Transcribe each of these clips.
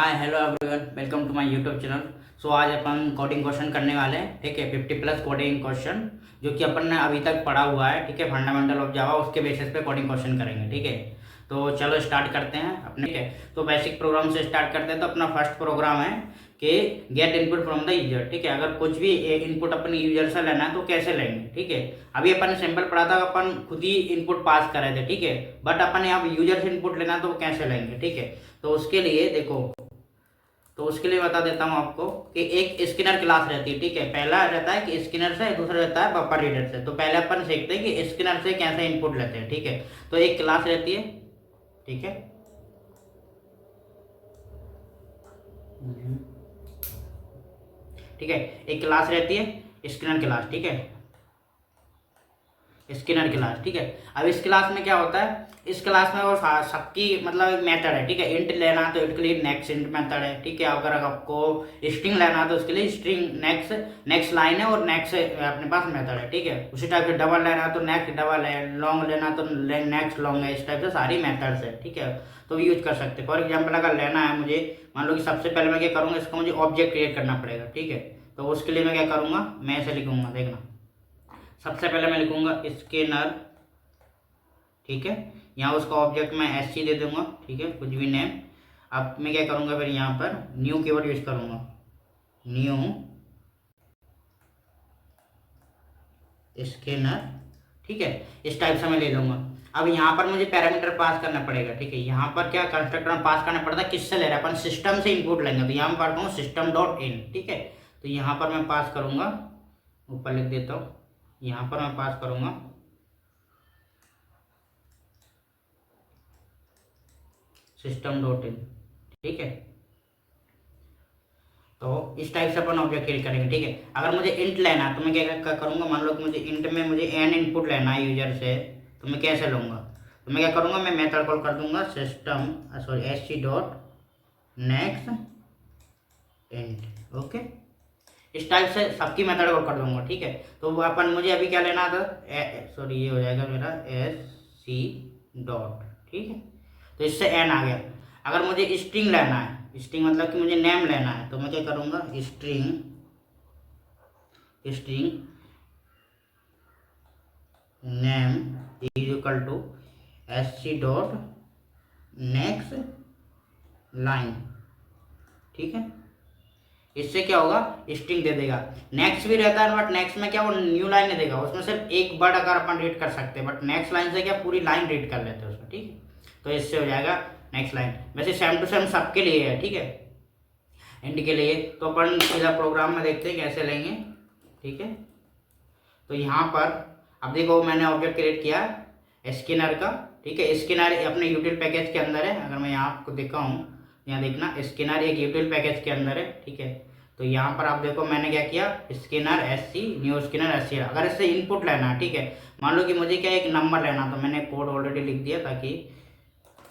Hi hello everyone, welcome to my YouTube channel. So आज अपन coding question करने वाले हैं। ठीक है, 50+ कोडिंग क्वेश्चन जो कि अपन ने अभी तक पढ़ा हुआ है। ठीक है, फंडामेंटल ऑफ जावा, उसके बेसिस पे कोडिंग क्वेश्चन करेंगे। ठीक है, तो चलो स्टार्ट करते हैं अपने। ठीक है, तो बेसिक प्रोग्राम से स्टार्ट करते हैं। तो अपना फर्स्ट प्रोग्राम है कि get input from the user. ठीक है, अगर कुछ भी इनपुट अपन यूजर से लेना है तो कैसे लेंगे। ठीक है, अभी अपन ने सिंपल पढ़ा था, अपन खुद ही इनपुट पास कर रहे थे। ठीक है, बट अपन ने अब यूजर से इनपुट लेना है तो कैसे लेंगे। ठीक है, तो उसके लिए देखो, तो उसके लिए बता देता हूँ आपको कि एक स्कैनर क्लास रहती है। ठीक है, पहला रहता है कि स्कैनर से, दूसरा रहता है बफर रीडर से। तो पहले अपन सीखते हैं कि स्कैनर से कैसे इनपुट लेते हैं। ठीक है, तो एक क्लास रहती है। ठीक है, ठीक है, एक क्लास रहती है स्कैनर क्लास। ठीक है, स्कैनर क्लास। ठीक है, अब इस क्लास में क्या होता है, इस क्लास में वो सबकी मतलब एक मेथड है। ठीक है, इंट लेना है तो इसके लिए नेक्स्ट इंट मेथड है। ठीक है, अगर आपको स्ट्रिंग लेना है तो उसके लिए स्ट्रिंग नेक्स्ट लाइन है और नेक्स्ट अपने पास मेथड है। ठीक है, उसी टाइप से डबल लेना है तो नेक्स्ट डबल है, लॉन्ग लेना है तो नेक्स्ट लॉन्ग है। इस टाइप से सारी मेथड्स है। ठीक है, तो यूज कर सकते हैं। फॉर एग्जाम्पल अगर लेना है मुझे, मान लो कि सबसे पहले मैं क्या करूँगा, इसको मुझे ऑब्जेक्ट क्रिएट करना पड़ेगा। ठीक है, तो उसके लिए मैं क्या करूँगा, मैं ऐसे लिखूंगा, देखना। सबसे पहले मैं लिखूंगा स्कैनर। ठीक है, यहाँ उसका ऑब्जेक्ट मैं एस सी दे दूंगा। ठीक है, कुछ भी नेम। अब मैं क्या करूंगा, फिर यहाँ पर न्यू कीवर्ड यूज करूंगा, न्यू स्कैनर। ठीक है, इस टाइप से मैं ले लूंगा। अब यहाँ पर मुझे पैरामीटर पास करना पड़ेगा। ठीक है, यहाँ पर क्या कंस्ट्रक्टर में पास करना पड़ता है, किससे ले रहा है, अपन सिस्टम से इनपुट लेंगे। तो यहाँ मैं पढ़ता हूँ सिस्टम डॉट इन। ठीक है, तो यहाँ पर मैं पास करूंगा, ऊपर लिख देता हूँ, यहाँ पर मैं पास करूंगा सिस्टम डॉट इन। ठीक है, तो इस टाइप से अपन ऑब्जेक्ट क्रिएट करेंगे। ठीक है, अगर मुझे इंट लेना है तो मैं क्या करूंगा, मान लो कि मुझे इंट में मुझे एन इनपुट लेना है यूजर से, तो मैं कैसे लूंगा, तो मैं क्या करूंगा, मैं मेथड कॉल कर दूंगा system sorry S C dot next int. Okay, इस टाइप से सबकी मेथड कॉल कर दूंगा। ठीक है, तो वो अपन मुझे अभी क्या लेना था, सॉरी ये हो जाएगा मेरा एस सी डॉट। ठीक है, तो इससे एन आ गया। अगर मुझे स्ट्रिंग लेना है, स्ट्रिंग मतलब कि मुझे नेम लेना है, तो मैं क्या करूंगा, string string name is equal to S C dot next line. ठीक है, इससे क्या होगा, स्ट्रिंग दे देगा। नेक्स्ट भी रहता है, बट नेक्स्ट में क्या वो न्यू लाइन नहीं देगा, उसमें सिर्फ एक वर्ड अगर अपन रीड कर सकते हैं, बट नेक्स्ट लाइन से क्या पूरी लाइन रीड कर लेते हैं उसमें। ठीक है, तो इससे हो जाएगा नेक्स्ट लाइन। वैसे सेम टू सेम सबके लिए है। ठीक है, एंड के लिए तो अपन सीधा प्रोग्राम में देखते हैं कैसे लेंगे। ठीक है, तो यहाँ पर अब देखो मैंने ऑब्जेक्ट क्रिएट किया स्कैनर का। ठीक है, स्कैनर अपने यूटिल पैकेज के अंदर है। अगर मैं यहाँ आपको दिखाऊँ, यहाँ देखना स्कैनर एक यूटिल पैकेज के अंदर है। ठीक है, तो यहाँ पर आप देखो मैंने क्या किया, scanner S C new scanner S C. अगर इससे इनपुट लेना है, ठीक है, मान लो कि मुझे क्या एक नंबर लेना, तो मैंने कोड ऑलरेडी लिख दिया ताकि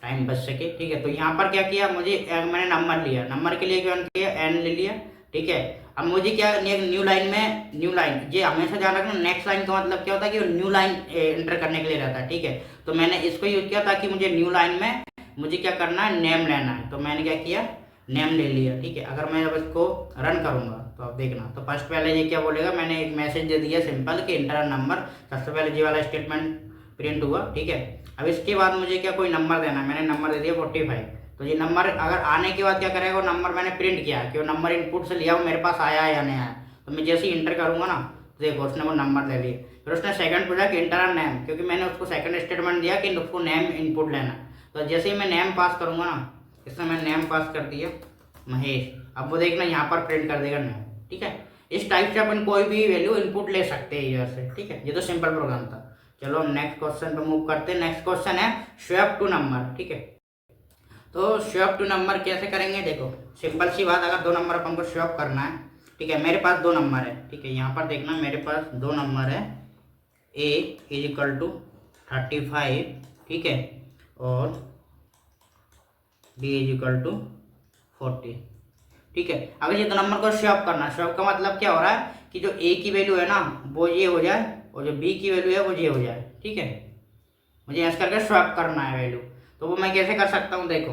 टाइम बच सके। ठीक है, तो यहाँ पर क्या किया, मुझे मैंने नंबर लिया, नंबर के लिए क्या किया, एन ले लिया। ठीक है, अब मुझे क्या न्यू लाइन में, न्यू लाइन ये हमेशा ध्यान रखना, नेक्स्ट लाइन का मतलब क्या होता है कि न्यू लाइन एंटर करने के लिए रहता है। ठीक है, तो मैंने इसको यूज किया ताकि मुझे न्यू लाइन में मुझे क्या करना है, नेम लेना है, तो मैंने क्या किया, नेम ले लिया। ठीक है, अगर मैं अब इसको रन करूंगा तो आप देखना, तो फर्स्ट पहले ये क्या बोलेगा, मैंने एक मैसेज दे दिया सिंपल कि इंटर नंबर, सबसे पहले ये वाला स्टेटमेंट प्रिंट हुआ। ठीक है, अब इसके बाद मुझे क्या कोई नंबर देना है, मैंने नंबर दे दिया 45। तो ये नंबर अगर आने के बाद क्या करेगा, वो नंबर मैंने प्रिंट किया कि वो नंबर इनपुट से लिया वो मेरे पास आया है या नहीं आया। तो मैं जैसे ही इंटर करूंगा ना, तो देखो उसने वो नंबर ले लिया। फिर उसने सेकंड पूछा कि इंटर नेम, क्योंकि मैंने उसको सेकंड स्टेटमेंट दिया कि उसको नेम इनपुट लेना। तो जैसे ही मैं नेम पास करूंगा ना, इसमें मैं नेम पास कर दिया महेश, अब वो देखना यहाँ पर प्रिंट कर देगा नेम। ठीक है, इस टाइप से अपन कोई भी वैल्यू इनपुट ले सकते हैं यूजर से। ठीक है, ये तो सिंपल प्रोग्राम था। चलो हम नेक्स्ट क्वेश्चन पे मूव करते हैं। नेक्स्ट क्वेश्चन है स्वैप टू नंबर। ठीक है, तो स्वैप टू नंबर कैसे करेंगे, देखो सिंपल सी बात, अगर दो नंबर अपन को स्वैप करना है। ठीक है, मेरे पास दो नंबर है। ठीक है, यहाँ पर देखना मेरे पास दो नंबर है, ए इज इक्वल टू 35। ठीक है, और बी इज इक्वल टू 40। ठीक है, अगर ये दो नंबर को स्वैप करना है, स्वैप का मतलब क्या हो रहा है कि जो ए की वैल्यू है ना वो ये हो जाए, और जो बी की वैल्यू है वो ये हो जाए। ठीक है, मुझे ऐसा करके स्वैप करना है वैल्यू। तो वो मैं कैसे कर सकता हूँ, देखो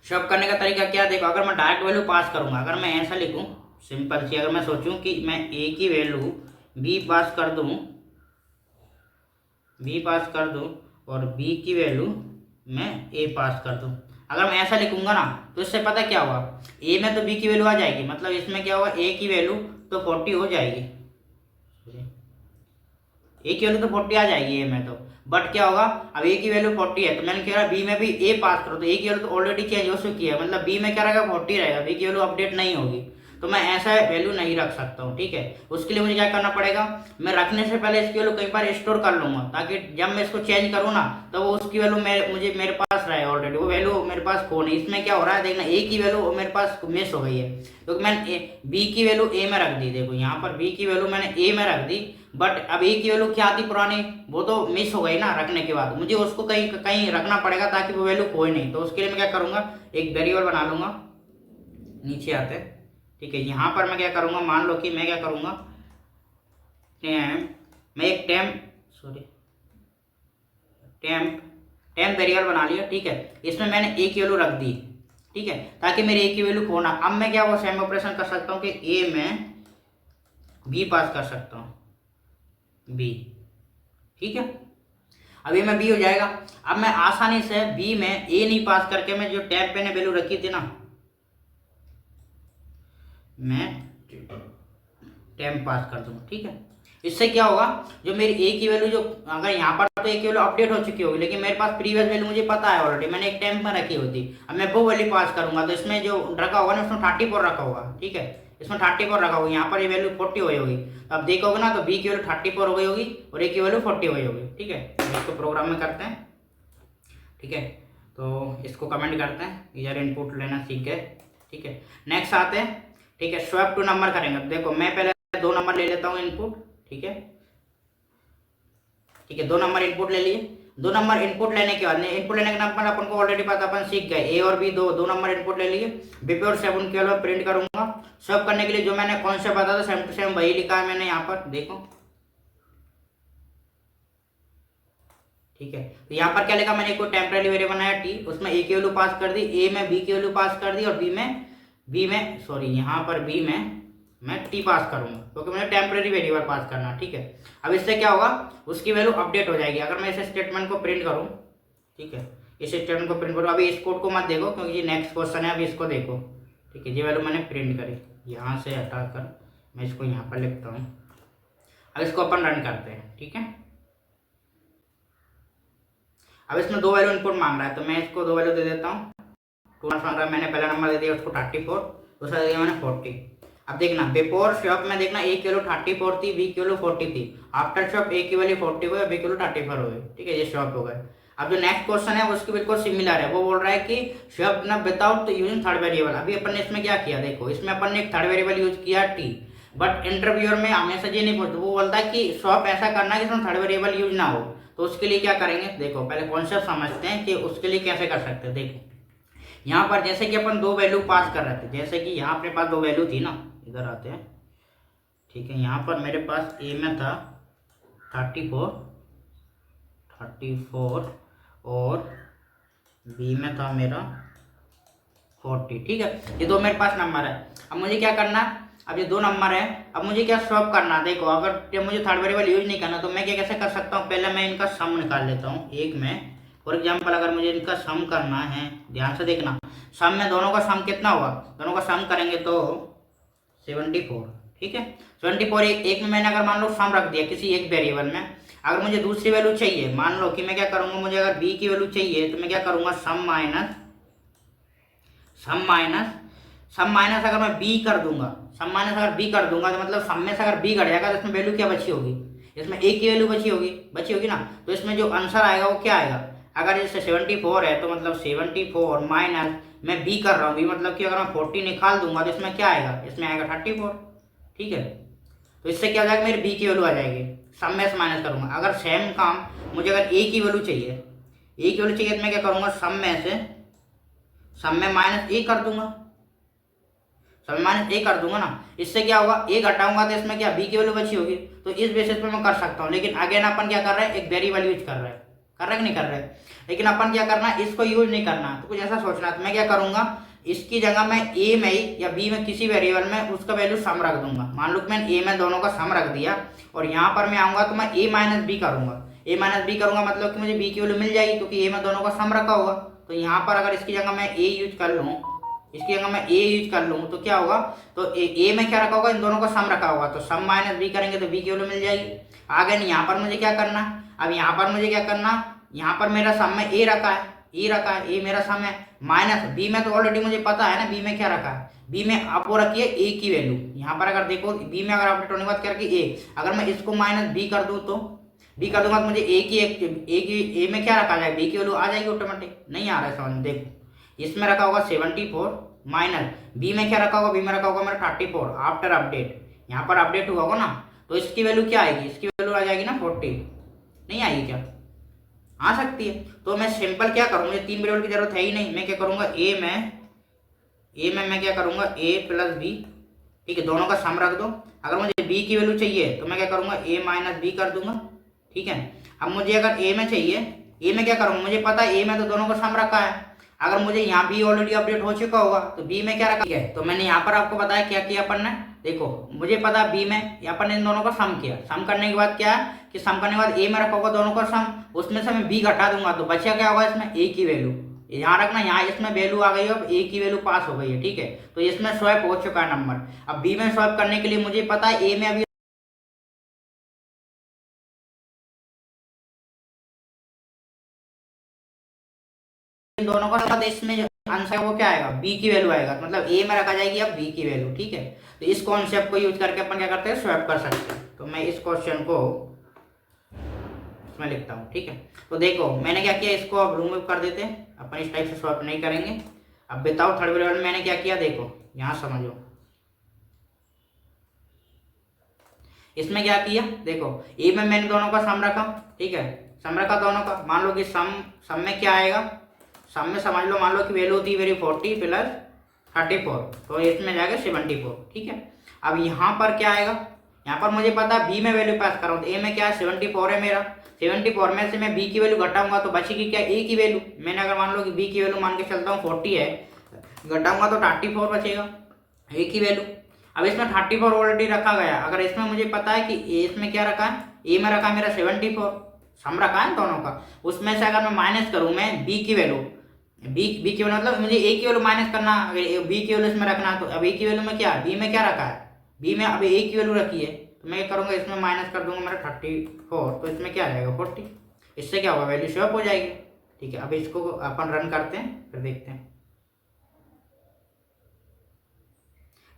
शो करने का तरीका क्या, देखो अगर मैं डायरेक्ट वैल्यू पास करूंगा, अगर मैं ऐसा लिखूं सिंपल सी, अगर मैं सोचूं कि मैं ए की वैल्यू बी पास कर दूं, बी पास कर दूं और बी की वैल्यू मैं ए पास कर दूं, अगर मैं ऐसा लिखूंगा ना तो इससे पता क्या हुआ, ए में तो बी की वैल्यू आ जाएगी, मतलब इसमें क्या हुआ ए की वैल्यू तो 40 हो जाएगी, ए की वैल्यू तो 40 आ जाएगी ए में तो, बट क्या होगा अब ए की वैल्यू 40 है तो मैंने कहा बी में भी ए पास करो, तो ए की वैल्यू तो ऑलरेडी चेंज हो चुकी है, मतलब बी में क्या रहेगा 40 रहेगा, बी की वैल्यू अपडेट नहीं होगी, तो मैं ऐसा वैल्यू नहीं रख सकता हूँ। ठीक है, उसके लिए मुझे क्या करना पड़ेगा, मैं रखने से पहले इसकी वैल्यू कई बार स्टोर कर लूंगा, ताकि जब मैं इसको चेंज करूँ ना तो वो उसकी वैल्यू मेरे पास रहे, ऑलरेडी वो वैल्यू मेरे पास खो नहीं। इसमें क्या हो रहा है देखना, ए की वैल्यू मेरे पास मिस हो गई है, तो मैंने बी की वैल्यू ए में रख दी, देखो यहाँ पर बी की वैल्यू मैंने ए में रख दी, बट अब ए की वैल्यू क्या थी पुरानी, वो तो मिस हो गई ना रखने के बाद, मुझे उसको कहीं कहीं रखना पड़ेगा ताकि वो वैल्यू खोए नहीं, तो उसके लिए मैं क्या करूँगा, एक वेरिएबल बना लूंगा, नीचे आते हैं। ठीक है, यहाँ पर मैं क्या करूँगा, मान लो कि मैं क्या करूँगा, मैं एक टेम्प वेरिएबल बना लिया। ठीक है, इसमें मैंने ए की वैल्यू रख दी, ठीक है, ताकि मेरे ए की वैल्यू खोना, अब मैं क्या वो सेम ऑपरेशन कर सकता हूँ कि ए में बी पास कर सकता हूँ, बी, ठीक है, अभी में बी हो जाएगा। अब मैं आसानी से बी में ए नहीं पास करके मैं जो टैब पे ने वैल्यू रखी थी ना, मैं टेम्प पास कर दूंगा। ठीक है, इससे क्या होगा, जो मेरी ए की वैल्यू जो अगर यहाँ पर तो ए की वैल्यू अपडेट हो चुकी होगी, लेकिन मेरे पास प्रीवियस वैल्यू मुझे पता है ऑलरेडी, मैंने एक टेम्प में रखी होती, अब मैं वो वैल्यू पास करूंगा तो इसमें जो रखा होगा ना उसमें 34 रखा होगा। ठीक है, इसमें 34 रखा होगा, यहाँ पर ये वैल्यू 40 हुई होगी, तो अब देखोगे ना तो बी की वैल्यू 34 हो गई होगी और ए की वैल्यू 40 हुई होगी। ठीक है, इसको प्रोग्राम में करते हैं। ठीक है, तो इसको कमेंट करते हैं, इधर इनपुट लेना सीख गए। ठीक है, नेक्स्ट आते हैं। ठीक है, स्वैप टू नंबर करेंगे, देखो मैं पहले 2 नंबर ले लेता हूँ इनपुट। ठीक है, 2 नंबर इनपुट ले लिए, 2 नंबर इनपुट लेने के बाद इनपुट लेने के नंबर अपन को ऑलरेडी पता, अपन सीख गए, ए और बी दो नंबर इनपुट ले लिए, बिफोर 7 के अलावा प्रिंट करूंगा। स्वैप करने के लिए जो मैंने कॉन्सेप्ट बताया था सेम टू सेम वही लिखा है मैंने यहाँ पर, देखो। ठीक है, तो यहाँ पर क्या लिखा, मैंने कोई टेम्पररी वेरिएबल बनाया टी, उसमें ए की वैल्यू पास कर दी, ए में बी की वैल्यू पास कर दी और बी में सॉरी यहाँ पर बी में मैं टी पास करूंगा, क्योंकि मुझे टेम्पररी वेरिएबल पास करना। ठीक है, अब इससे क्या होगा, उसकी वैल्यू अपडेट हो जाएगी अगर मैं इस स्टेटमेंट को प्रिंट करूं। ठीक है, इस स्टेटमेंट को प्रिंट करूं, अभी इस कोड को मत देखो क्योंकि ये नेक्स्ट क्वेश्चन है, अभी इसको देखो। ठीक है, ये वैल्यू मैंने प्रिंट करी, यहाँ से हटाकर मैं इसको यहाँ पर लिखता हूँ, अब इसको अपन रन करते हैं। ठीक है, अब इसमें 2 वैल्यू इनपुट मांग रहा है, तो मैं इसको 2 वैल्यू दे देता हूँ। 2 मांग रहा है, मैंने पहला नंबर दे दिया उसको 34, दूसरा दे दिया मैंने 40। अब देखना बिफोर शॉप में देखना ए की वैल्यू 34 थी, बी की वैल्यू 40 थी, आफ्टर शॉप ए की वैल्यू 40 हुई, बी की वैल्यू 34 हो गई। ठीक है, ये शॉप हो गए। अब जो नेक्स्ट क्वेश्चन है उसकी बिल्कुल सिमिलर है, वो बोल रहा है कि शॉप ना विदाउट यूजिंग थर्ड वेरिएबल। अभी अपन ने इसमें क्या किया, देखो इसमें अपन ने एक थर्ड वेरिएबल यूज किया टी, बट इंटरव्यूअर में हमेशा ये नहीं बोलते, वो बोलता है कि शॉप ऐसा करना है कि इसमें थर्ड वेरिएबल यूज ना हो, तो उसके लिए क्या करेंगे, देखो पहले कॉन्सेप्ट समझते हैं कि उसके लिए कैसे कर सकते हैं। देखो यहाँ पर जैसे कि अपन 2 वैल्यू पास कर रहे थे, जैसे कि यहाँ अपने पास 2 वैल्यू थी ना, इधर आते हैं। ठीक है, यहाँ पर मेरे पास ए में था 34 और बी में था मेरा 40। ठीक है, ये 2 मेरे पास नंबर है। अब मुझे क्या करना, अब ये 2 नंबर है, अब मुझे क्या स्वैप करना, देखो अगर मुझे थर्ड वेरिएबल यूज नहीं करना तो मैं क्या कैसे कर सकता हूँ, पहले मैं इनका सम निकाल लेता हूँ। एक में फॉर एग्जाम्पल अगर मुझे इनका सम करना है, ध्यान से देखना, सम में दोनों का सम कितना हुआ, दोनों का सम करेंगे तो 74। ठीक है, 74 एक में मैंने अगर मान लो सम रख दिया किसी एक वेरिएबल में, अगर मुझे दूसरी वैल्यू चाहिए, मान लो कि मैं क्या करूंगा, मुझे अगर बी की वैल्यू चाहिए तो मैं क्या करूंगा, सम माइनस अगर मैं बी कर दूंगा, सम माइनस अगर बी कर दूंगा तो मतलब सम में से अगर बी घट जाएगा तो इसमें वैल्यू क्या बची होगी, इसमें ए की वैल्यू बची होगी ना, तो इसमें जो आंसर आएगा वो क्या आएगा, अगर जैसे 74 है तो मतलब 74 माइनस मैं बी कर रहा हूँ, बी मतलब कि अगर मैं 40 निकाल दूंगा तो इसमें क्या आएगा, इसमें आएगा 34। ठीक है, तो इससे क्या हो जाएगा, मेरे बी की वैल्यू आ जाएगी, सम में से माइनस करूंगा। अगर सेम काम मुझे अगर ए की वैल्यू चाहिए, तो मैं क्या करूंगा, सम में माइनस ए कर दूंगा, ना, इससे क्या होगा, ए घटाऊंगा तो इसमें क्या बी की वैल्यू बची होगी, तो इस बेसिस पे मैं कर सकता हूँ। लेकिन अगेन अपन क्या कर रहे हैं, एक वेरिएबल यूज कर रहे हैं कि नहीं कर रहे हैं। लेकिन अपन क्या करना, इसको यूज नहीं करना। तो कुछ ऐसा सोचना, तो मैं क्या करूंगा, इसकी जगह मैं ए में ही या बी में किसी वेरिएबल में उसका वैल्यू सम रख दूंगा। मान लो कि मैंने ए में दोनों का सम रख दिया और यहाँ पर मैं आऊंगा तो मैं ए माइनस बी करूंगा। ए माइनस बी करूंगा मतलब कि मुझे बी की वैल्यू मिल जाएगी, क्योंकि ए में दोनों का सम रखा होगा। तो यहाँ पर अगर इसकी जगह मैं ए यूज कर लूँ, इसकी जगह मैं ए यूज कर लूँ तो क्या होगा, तो ए में क्या रखा होगा, इन दोनों का सम रखा होगा, तो सम माइनस बी करेंगे तो बी की वैल्यू मिल जाएगी। आगे नहीं, यहाँ पर मुझे क्या करना, अब यहाँ पर मुझे क्या करना, यहाँ पर मेरा सम में ए रखा है, ए मेरा सम है, माइनस बी में तो ऑलरेडी मुझे पता है ना बी में क्या रखा है, बी में आप वो रखिए ए की वैल्यू। यहाँ पर अगर देखो बी में अगर अपडेट होने के बाद क्या रखिए ए, अगर मैं इसको माइनस बी कर दूँ तो बी कर दूंगा तो मुझे ए में क्या रखा जाएगा, बी की वैल्यू आ जाएगी ऑटोमेटिक। नहीं आ रहा है समझ में, देखो इसमें रखा होगा 74 माइनस बी में क्या रखा होगा, बी में रखा होगा मेरा 34 आफ्टर अपडेट। यहाँ पर अपडेट हुआ होगा ना, तो इसकी वैल्यू क्या आएगी, इसकी वैल्यू आ जाएगी ना 40। नहीं आएगी क्या, आ सकती है। तो मैं सिंपल क्या करूँगा, मुझे 3 वेरिएबल की जरूरत है ही नहीं, मैं क्या करूँगा ए में मैं क्या करूँगा ए प्लस बी, ठीक है, दोनों का सम रख दो। अगर मुझे बी की वैल्यू चाहिए तो मैं क्या करूँगा ए माइनस बी कर दूंगा, ठीक है। अब मुझे अगर ए में चाहिए, ए में क्या करूँगा, मुझे पता है ए में तो दोनों का सम रखा है। अगर मुझे यहाँ बी ऑलरेडी अपडेट हो चुका होगा तो बी में क्या रखा है, तो मैंने यहाँ पर आपको बताया क्या किया अपन ने। देखो मुझे पता बी में अपन ने इन दोनों का सम किया, सम करने के बाद क्या है कि सम करने के बाद ए में रखा होगा दोनों का सम, उसमें से मैं बी घटा दूंगा तो बचा क्या होगा, इसमें ए की वैल्यू। यहाँ रखना, यहाँ इसमें वैल्यू आ गई है, अब ए की वैल्यू पास हो गई है, ठीक है। तो इसमें स्वैप हो चुका है नंबर। अब बी में स्वैप करने के लिए मुझे पता है ए में अभी दोनों का साथ, इसमें जो आंसर है वो क्या आएगा, बी की वैल्यू आएगा, मतलब ए में रखा जाएगी अब बी की वैल्यू, ठीक है। तो इस कॉन्सेप्ट को यूज करके अपन क्या करते हैं, स्वैप कर सकते हैं। तो मैं इस क्वेश्चन को इसमें लिखता हूँ, ठीक है। तो देखो मैंने क्या किया, इसको अब रिमूव कर देते हैं, अपन इस टाइप से स्वैप नहीं करेंगे। अब विदाउट थर्ड वेरिएबल मैंने क्या किया, देखो यहाँ समझो, इसमें क्या किया, देखो ए में मैंने दोनों का सम रखा, ठीक है, सम रखा दोनों का। मान लो कि सम में क्या आएगा, सम में समझ लो, मान लो कि वैल्यू होती है मेरी 40 प्लस 34, तो इसमें जाएगा 74, ठीक है। अब यहाँ पर क्या आएगा, यहाँ पर मुझे पता है बी में वैल्यू पास कर रहा हूँ, तो ए में क्या है 74 है मेरा, 74 में से मैं बी की वैल्यू घटाऊंगा तो बचेगी क्या, ए की वैल्यू। मैंने अगर मान लो कि बी की वैल्यू मान के चलता हूँ 40 है, घटाऊंगा तो 34 बचेगा, ए की वैल्यू। अब इसमें 34 ऑलरेडी रखा गया, अगर इसमें मुझे पता है कि इसमें क्या रखा है, ए में रखा मेरा 74, सम रखा है दोनों का, उसमें से अगर मैं माइनस करूँ मैं बी की वैल्यू, बी की वैल्यू मतलब मुझे ए की वैल्यू माइनस करना, अगर बी की वैल्यू इसमें रखना है तो अब ए की वैल्यू में क्या, बी में क्या रखा है, बी में अब ए की वैल्यू रखी है, तो मैं क्या करूँगा इसमें माइनस कर दूंगा मेरा 34, तो इसमें क्या आ जाएगा 40। इससे क्या होगा, वैल्यू स्वैप हो जाएगी, ठीक है। अब इसको अपन रन करते हैं, फिर देखते हैं।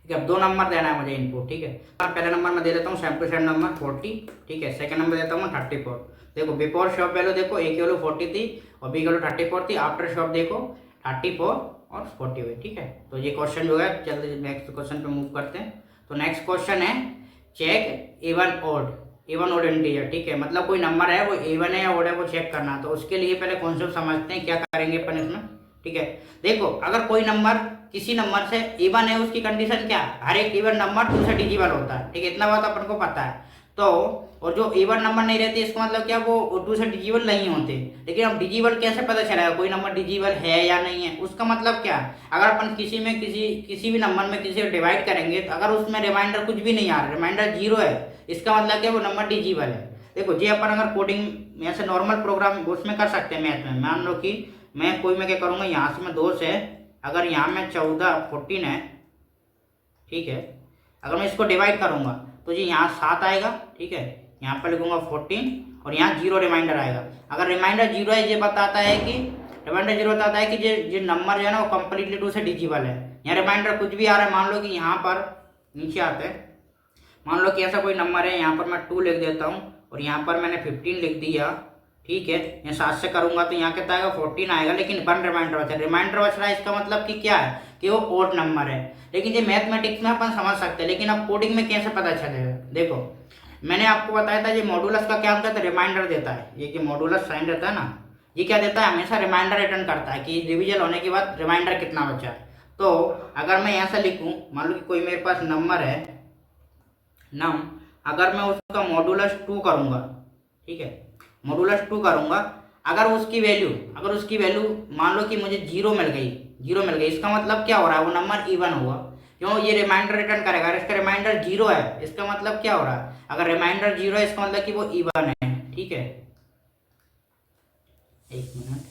ठीक है, अब 2 नंबर देना है मुझे इनपुट, ठीक है। पहले नंबर मैं दे देता हूँ सेम टू सेम नंबर 40, ठीक है। सेकंड नंबर देता हूँ 34। देखो बिफोर शॉप वैल्यू देखो ए की वैल्यू 40 थी और बी की वैल्यू 34 थी, आफ्टर शॉप देखो 34 और 40 हुई, ठीक है। तो ये क्वेश्चन जो है, जल्दी नेक्स्ट क्वेश्चन पे मूव करते हैं। तो नेक्स्ट क्वेश्चन है चेक इवन ओड इंटीजर, ठीक है, मतलब कोई नंबर है वो इवन है या ओड है वो चेक करना। तो उसके लिए पहले कॉन्सेप्ट समझते हैं क्या करेंगे अपन इसमें, ठीक है। देखो अगर कोई नंबर किसी नंबर से इवन है, उसकी कंडीशन क्या, हर एक इवन नंबर 2 से डिजिबल होता है, ठीक है, इतना बात अपन को पता है। तो और जो इवन नंबर नहीं रहते इसका मतलब क्या, वो 2 से डिजिबल नहीं होते। लेकिन अब डिजिबल कैसे पता चलेगा कोई नंबर डिजिबल है या नहीं है, उसका मतलब क्या, अगर अपन किसी भी नंबर में किसी को डिवाइड करेंगे तो अगर उसमें रिमाइंडर कुछ भी नहीं आ रहा, रिमाइंडर 0 है, इसका मतलब क्या वो नंबर डिजिबल है। देखो ये अपन अगर कोडिंग में ऐसे नॉर्मल प्रोग्राम उसमें कर सकते हैं मैथ में। मान लो कि मैं क्या करूँगा, यहाँ से मैं 2 से, अगर यहाँ में 14 है, ठीक है, अगर मैं इसको डिवाइड करूँगा तो जी यहाँ 7 आएगा, ठीक है, यहाँ पर लिखूँगा 14 और यहाँ 0 रिमाइंडर आएगा। अगर रिमाइंडर 0 है, ये बताता है कि जो नंबर जो है ना वो कम्प्लीटली 2 से डिजिबल है। यहाँ रिमाइंडर कुछ भी आ रहा है, मान लो कि यहाँ पर नीचे आते हैं, मान लो कि ऐसा कोई नंबर है, यहाँ पर मैं 2 लिख देता हूँ और यहाँ पर मैंने 15 लिख दिया, ठीक है। यहाँ 7 से करूंगा तो यहाँ कितना आएगा 14 आएगा, लेकिन 1 रिमाइंडर बचा, रिमाइंडर बच रहा है, इसका मतलब कि क्या है कि वो ओड नंबर है। लेकिन ये मैथमेटिक्स में अपन समझ सकते हैं, लेकिन अब कोडिंग में कैसे पता चलेगा। देखो मैंने आपको बताया था ये मॉडुलस का क्या होता है, रिमाइंडर देता है। ये कि मॉडुलस साइन रहता है ना, ये क्या देता है, हमेशा रिमाइंडर रिटर्न करता है कि डिविजन होने के बाद रिमाइंडर कितना बचा है। तो अगर मैं यहाँ से लिखूँ, मान लो कि कोई मेरे पास नंबर है अगर मैं उसका मॉडुलस 2 करूँगा, ठीक है, मॉडुलस 2 करूँगा, अगर उसकी वैल्यू मान लो कि मुझे जीरो मिल गई, इसका मतलब क्या हो रहा है, वो नंबर इवन हुआ। क्यों, ये रिमाइंडर रिटर्न करेगा, अगर इसका रिमाइंडर जीरो है इसका मतलब क्या हो रहा है, अगर रिमाइंडर जीरो है इसका मतलब कि वो इवन है। ठीक है, एक मिनट,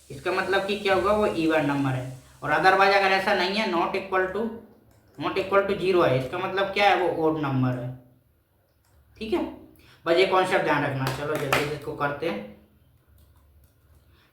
इसका मतलब कि क्या होगा, वो इवन नंबर है। और अदरवाइज अगर ऐसा नहीं है, नॉट इक्वल टू जीरो है, इसका मतलब क्या है, वो ओड नंबर है। ठीक है, बस ये कॉन्सेप्ट ध्यान रखना। चलो जल्दी से इसको करते हैं।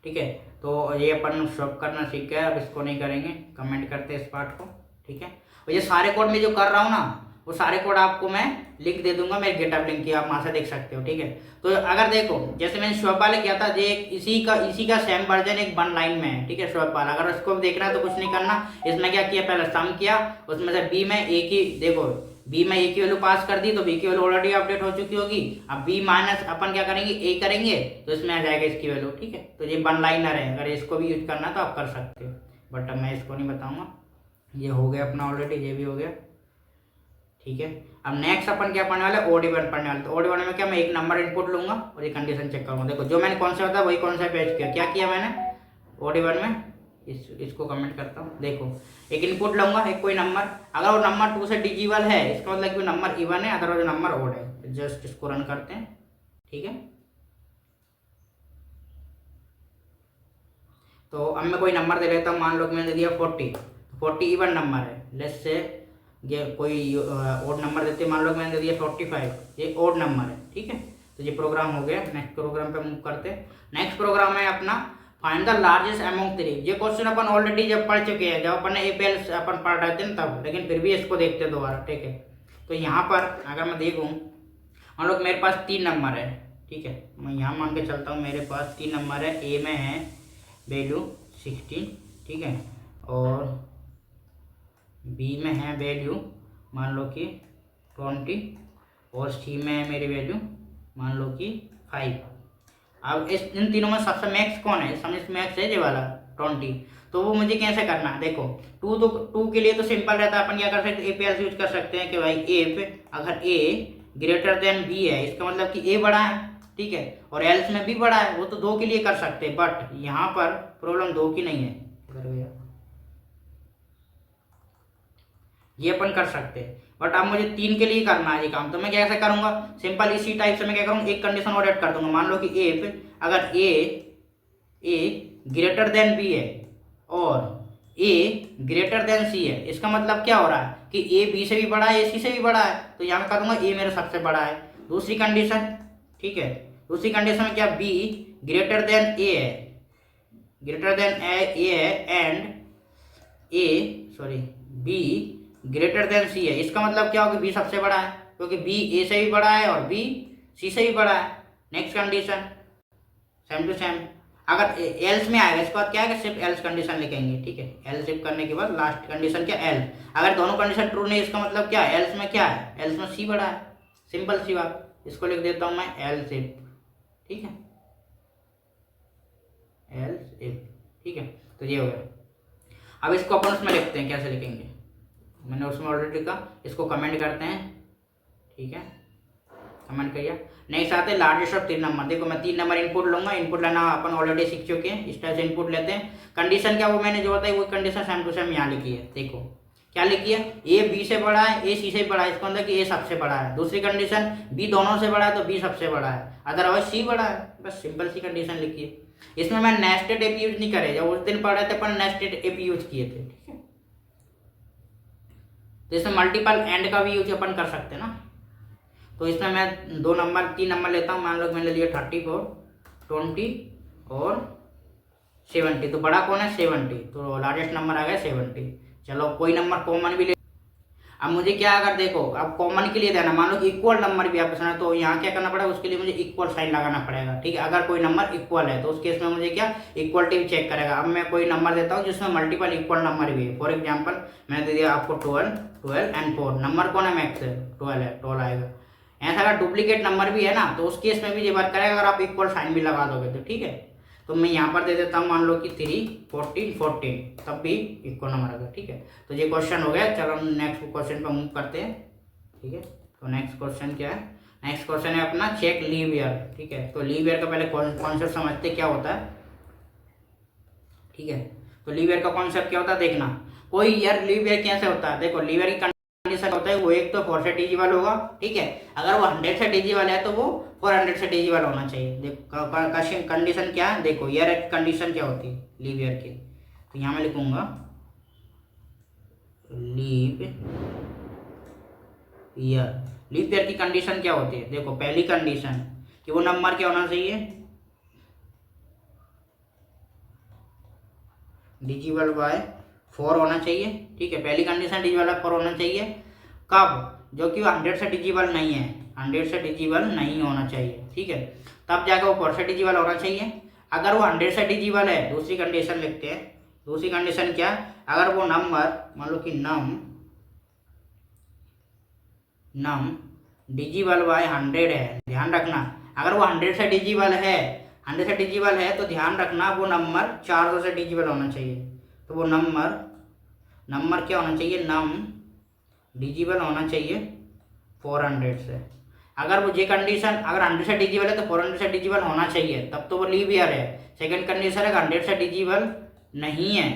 ठीक है, तो ये अपन शॉप करना सीख गए, अब इसको नहीं करेंगे, कमेंट करते हैं इस पार्ट को। ठीक है, और ये सारे कोड में जो कर रहा हूँ ना, वो सारे कोड आपको मैं लिंक दे दूंगा, मेरे गिटहब लिंक की, आप वहाँ से देख सकते हो। ठीक है, तो अगर देखो जैसे मैंने शॉप वाले किया था, ये इसी का सेम वर्जन एक वन लाइन में है। ठीक है, शॉप वाला अगर उसको देखना है तो कुछ नहीं करना, इसमें क्या किया, पहले सम किया, उसमें से बी में एक ही, देखो बी में ए की वैल्यू पास कर दी, तो बी की वैल्यू ऑलरेडी अपडेट हो चुकी होगी। अब बी माइनस अपन क्या करेंगे, ए करेंगे, तो इसमें आ जाएगा इसकी वैल्यू। ठीक है, तो ये वन लाइनर है, अगर इसको भी यूज करना तो आप कर सकते हो, बट अब मैं इसको नहीं बताऊंगा। ये हो गया अपना ऑलरेडी, ये भी हो गया। ठीक है, अब नेक्स्ट अपन क्या पढ़ने वाले, ओड इवन पढ़ने वाले। तो ओड इवन में क्या, मैं एक नंबर इनपुट लूंगा और ये कंडीशन चेक करूंगा। देखो जो मैंने कौन सा बताया वही कौन सा पेज किया, क्या किया मैंने ओड इवन में, इसको कमेंट करता हूँ। देखो एक इनपुट लूंगा, एक कोई नंबर, अगर वो नंबर 2 से डिजिबल है इसका मतलब कि वो नंबर इवन है, अदरवाइज नंबर ओड है। जस्ट इसको रन करते हैं। ठीक है, तो अब मैं कोई नंबर दे लेता हूँ, मान लो कि मैंने दे दिया 40, 40 इवन नंबर है। लेट्स से ये कोई ओड नंबर देते, मान लो कि मैंने दे दिया 45, ये ओड नंबर है। ठीक है, तो ये प्रोग्राम हो गया। नेक्स्ट प्रोग्राम पे मूव करते हैं। नेक्स्ट प्रोग्राम है अपना find the largest among three. ये क्वेश्चन अपन ऑलरेडी जब पढ़ चुके हैं, जब अपन ने एपीएल अपन पढ़ रहे थे ना तब, लेकिन फिर भी इसको देखते हैं दोबारा। ठीक है, तो यहाँ पर अगर मैं देखूँ, मान लो मेरे पास 3 नंबर है। ठीक है, मैं यहाँ मान के चलता हूँ, मेरे पास 3 नंबर है। ए में है वैल्यू 16, ठीक है, और बी में है वैल्यू मान लो कि 20, और सी में है मेरी वैल्यू मान लो कि 5। अब इन तीनों में सबसे मैक्स कौन है, सबसे मैक्स है ये वाला 20। तो वो मुझे कैसे करना है, देखो टू के लिए तो सिंपल रहता है, अपन क्या कर सकते हैं, एपीएल यूज कर सकते हैं कि भाई इफ अगर ए ग्रेटर देन बी है, इसका मतलब कि ए बड़ा है। ठीक है, और एल्स में बी बड़ा है, वो तो 2 के लिए कर सकते हैं, बट यहाँ पर प्रॉब्लम 2 की नहीं है, ये अपन कर सकते हैं, बट अब मुझे 3 के लिए करना है ये काम। तो मैं कैसे करूंगा, सिंपल इसी टाइप से मैं क्या करूँगा, एक कंडीशन और ऐड कर दूंगा। मान लो कि इफ अगर ए ग्रेटर देन बी है और ए ग्रेटर देन सी है, इसका मतलब क्या हो रहा है कि ए बी से भी बड़ा है, ए सी से भी बड़ा है, तो यहाँ मैं करूँगा ए मेरा सबसे बड़ा है। दूसरी कंडीशन, ठीक है, दूसरी कंडीशन में क्या, बी ग्रेटर देन ए है, ग्रेटर देन ए है, एंड बी ग्रेटर देन सी है, इसका मतलब क्या होगा, बी सबसे बड़ा है, क्योंकि बी ए से भी बड़ा है और बी सी से भी बड़ा है। Next condition same to same, अगर एल्स में आएगा इसके बाद क्या है, सिर्फ एल्स कंडीशन लिखेंगे। ठीक है, एल्स सिर्फ करने के बाद लास्ट कंडीशन क्या, एल्स। अगर दोनों कंडीशन ट्रू नहीं, इसका मतलब क्या है, एल्स में क्या है, एल्स में सी बड़ा है, सिंपल सी बात। इसको लिख देता हूँ मैं एल्स इफ। ठीक है, एल्स इफ। ठीक है, तो ये हो गया। अब इसको अपन उसमें लिखते हैं, कैसे लिखेंगे, मैंने उसमें ऑलरेडी कहा, इसको कमेंट करते हैं। ठीक है, कमेंट करिए। नेक्स्ट आते हैं लार्जेस्ट ऑफ 3 नंबर। देखो मैं 3 नंबर इनपुट लूंगा, इनपुट लेना अपन ऑलरेडी सीख चुके हैं, इस टाइप से इनपुट लेते हैं। कंडीशन क्या, वो मैंने जो बताई वो कंडीशन सेम टू सेम यहाँ लिखी है। देखो क्या लिखी है, ए बी से बड़ा है, ए सी से बड़ा है, इसको अंदर कि ए सबसे बड़ा है। दूसरी कंडीशन बी दोनों से बड़ा है तो बी सबसे बड़ा है, अदरवाइज सी बड़ा है। बस सिंपल सी कंडीशन लिखी है। इसमें मैं नेस्टेड एपी यूज नहीं करे, जब उस दिन पढ़ रहे थे अपन नेस्टेड एपी यूज किए थे। ठीक है, तो इसमें मल्टीपल एंड का भी यूज अपन कर सकते हैं ना। तो इसमें मैं 3 नंबर लेता हूँ, मान लो मैंने लिया 34, 20 और 70। तो बड़ा कौन है, 70, तो लार्जेस्ट नंबर आ गया 70। चलो कोई नंबर कॉमन भी ले। अब मुझे क्या, अगर देखो अब कॉमन के लिए देना, मान लो इक्वल नंबर भी आपके सामने, तो यहाँ क्या करना पड़ेगा, उसके लिए मुझे इक्वल साइन लगाना पड़ेगा। ठीक है, अगर कोई नंबर इक्वल है तो उस केस में मुझे क्या, इक्वलिटी चेक करेगा। अब मैं कोई नंबर देता हूँ जिसमें मल्टीपल इक्वल नंबर भी है। फॉर एग्जाम्पल मैंने दे दिया आपको 12 एंड 4, नंबर कौन है, मैक्स है, 12 है, 12 आएगा। ऐसा अगर डुप्लीकेट नंबर भी है ना, तो उस केस में भी ये वर्क करेगा, अगर आप इक्वल साइन भी लगा दोगे तो। ठीक है, तो मैं यहाँ पर दे देता हूँ मान लो कि 3, 14, 14, तब भी इक्वल नंबर आएगा। ठीक है, तो ये क्वेश्चन हो गया। चलो हम नेक्स्ट क्वेश्चन पर मूव करते हैं। ठीक है, तो नेक्स्ट क्वेश्चन क्या है, नेक्स्ट क्वेश्चन है अपना चेक लीव ईयर। ठीक है, तो लीव ईयर का पहले कॉन्सेप्ट समझते क्या होता है। ठीक है, तो लीव ईयर का कॉन्सेप्ट क्या होता है देखना। कोई ईयर लीव ईयर कैसे होता है, देखो लीव ईयर की कंडीशन होता है वो एक तो 4 से डिजिबल होगा। ठीक है, अगर वो 100 से डिजिबल है तो वो 400 से डिजिबल होना चाहिए। देखो कंडीशन क्या है, देखो ईयर की कंडीशन क्या होती है लीव ईयर की, तो यहाँ मैं लिखूंगा लीव ईयर। लीव ईयर की कंडीशन क्या होती है, देखो पहली कंडीशन कि वो नंबर क्या होना चाहिए, डिजिबल बाय 4 होना चाहिए। ठीक है, पहली कंडीशन डिजिबल बाय 4 होना चाहिए। कब, जो कि वो 100 से डिजिबल नहीं है, 100 से डिजिबल नहीं होना चाहिए। ठीक है, तब जाकर वो 4 से डिजिबल होना चाहिए। अगर वो 100 से डिजिबल है, दूसरी कंडीशन लिखते हैं। दूसरी कंडीशन क्या, अगर वो नंबर मान लो कि नम डिजिबल बाय 100 है, ध्यान रखना अगर वो 100 से डिजिबल है, 100 से डिजिबल है तो ध्यान रखना वो नंबर 400 से डिजिबल होना चाहिए। तो वो नंबर क्या होना चाहिए, नम डिजिबल होना चाहिए 400 से। अगर वो ये कंडीशन अगर 100 से डिजिबल है तो 400 से डिजिबल होना चाहिए, तब तो वो लीव ईयर है। सेकंड कंडीशन है 100 से डिजिबल नहीं है,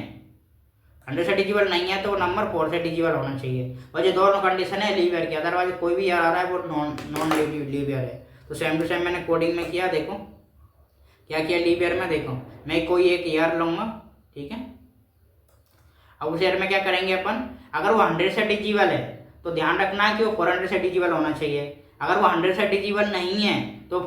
100 से डिजिबल नहीं है तो वो नंबर 4 से डिजिबल होना चाहिए। और ये दोनों कंडीशन है लीव ईयर की, अदरवाइज कोई भी ईयर आ रहा है वो नॉन लीव ईयर है। तो सेम टू सेम मैंने कोडिंग में किया, देखो क्या किया लीव ईयर में। देखो मैं कोई एक ईयर लूंगा, ठीक है, अब उस ईयर में क्या करेंगे अपन, अगर वो 100 से डिजिबल है तो ध्यान रखना है कि वो 400 से डिजिबल होना चाहिए। अगर वो 100 से डिजिबल नहीं है तो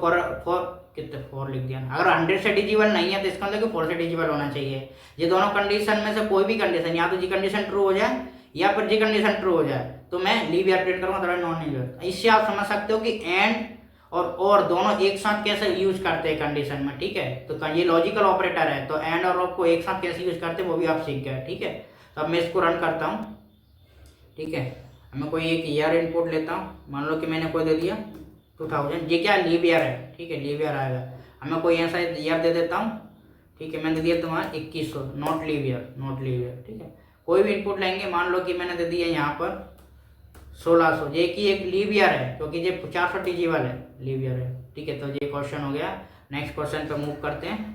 कितने 4 लिख दिया। अगर 100 से डिजिबल नहीं है तो इसका मतलब कि 4 से डिजिबल होना चाहिए। ये दोनों कंडीशन में से कोई भी कंडीशन, या तो जी कंडीशन ट्रू हो जाए या फिर जी कंडीशन ट्रू हो जाए तो मैं लीव ईयर प्रिंट करूंगा, थोड़ा नॉन लीव। इससे आप समझ सकते हो कि एंड और दोनों एक साथ कैसे यूज करते हैं कंडीशन में। ठीक है, तो ये लॉजिकल ऑपरेटर है, तो एंड और को एक साथ कैसे यूज करते हैं वो भी आप सीख गए। ठीक है, तो अब मैं इसको रन करता हूँ। ठीक है, मैं कोई एक ईयर इनपुट लेता हूँ, मान लो कि मैंने कोई दे दिया 2000, ये क्या लीव ईयर है। ठीक है, लीव ईयर आएगा। अब मैं कोई ऐसा ईयर दे देता हूँ, ठीक है, मैंने दे दिया तुम्हारा 2100, नॉट लीव ईयर। ठीक है, कोई भी इनपुट लेंगे, मान लो कि मैंने दे दिया यहाँ पर 1600, ये कि एक लीव ईयर है क्योंकि ये 400 डिजिबल है, लीव ईयर है। ठीक है, तो ये क्वेश्चन हो गया। नेक्स्ट क्वेश्चन पे मूव करते हैं।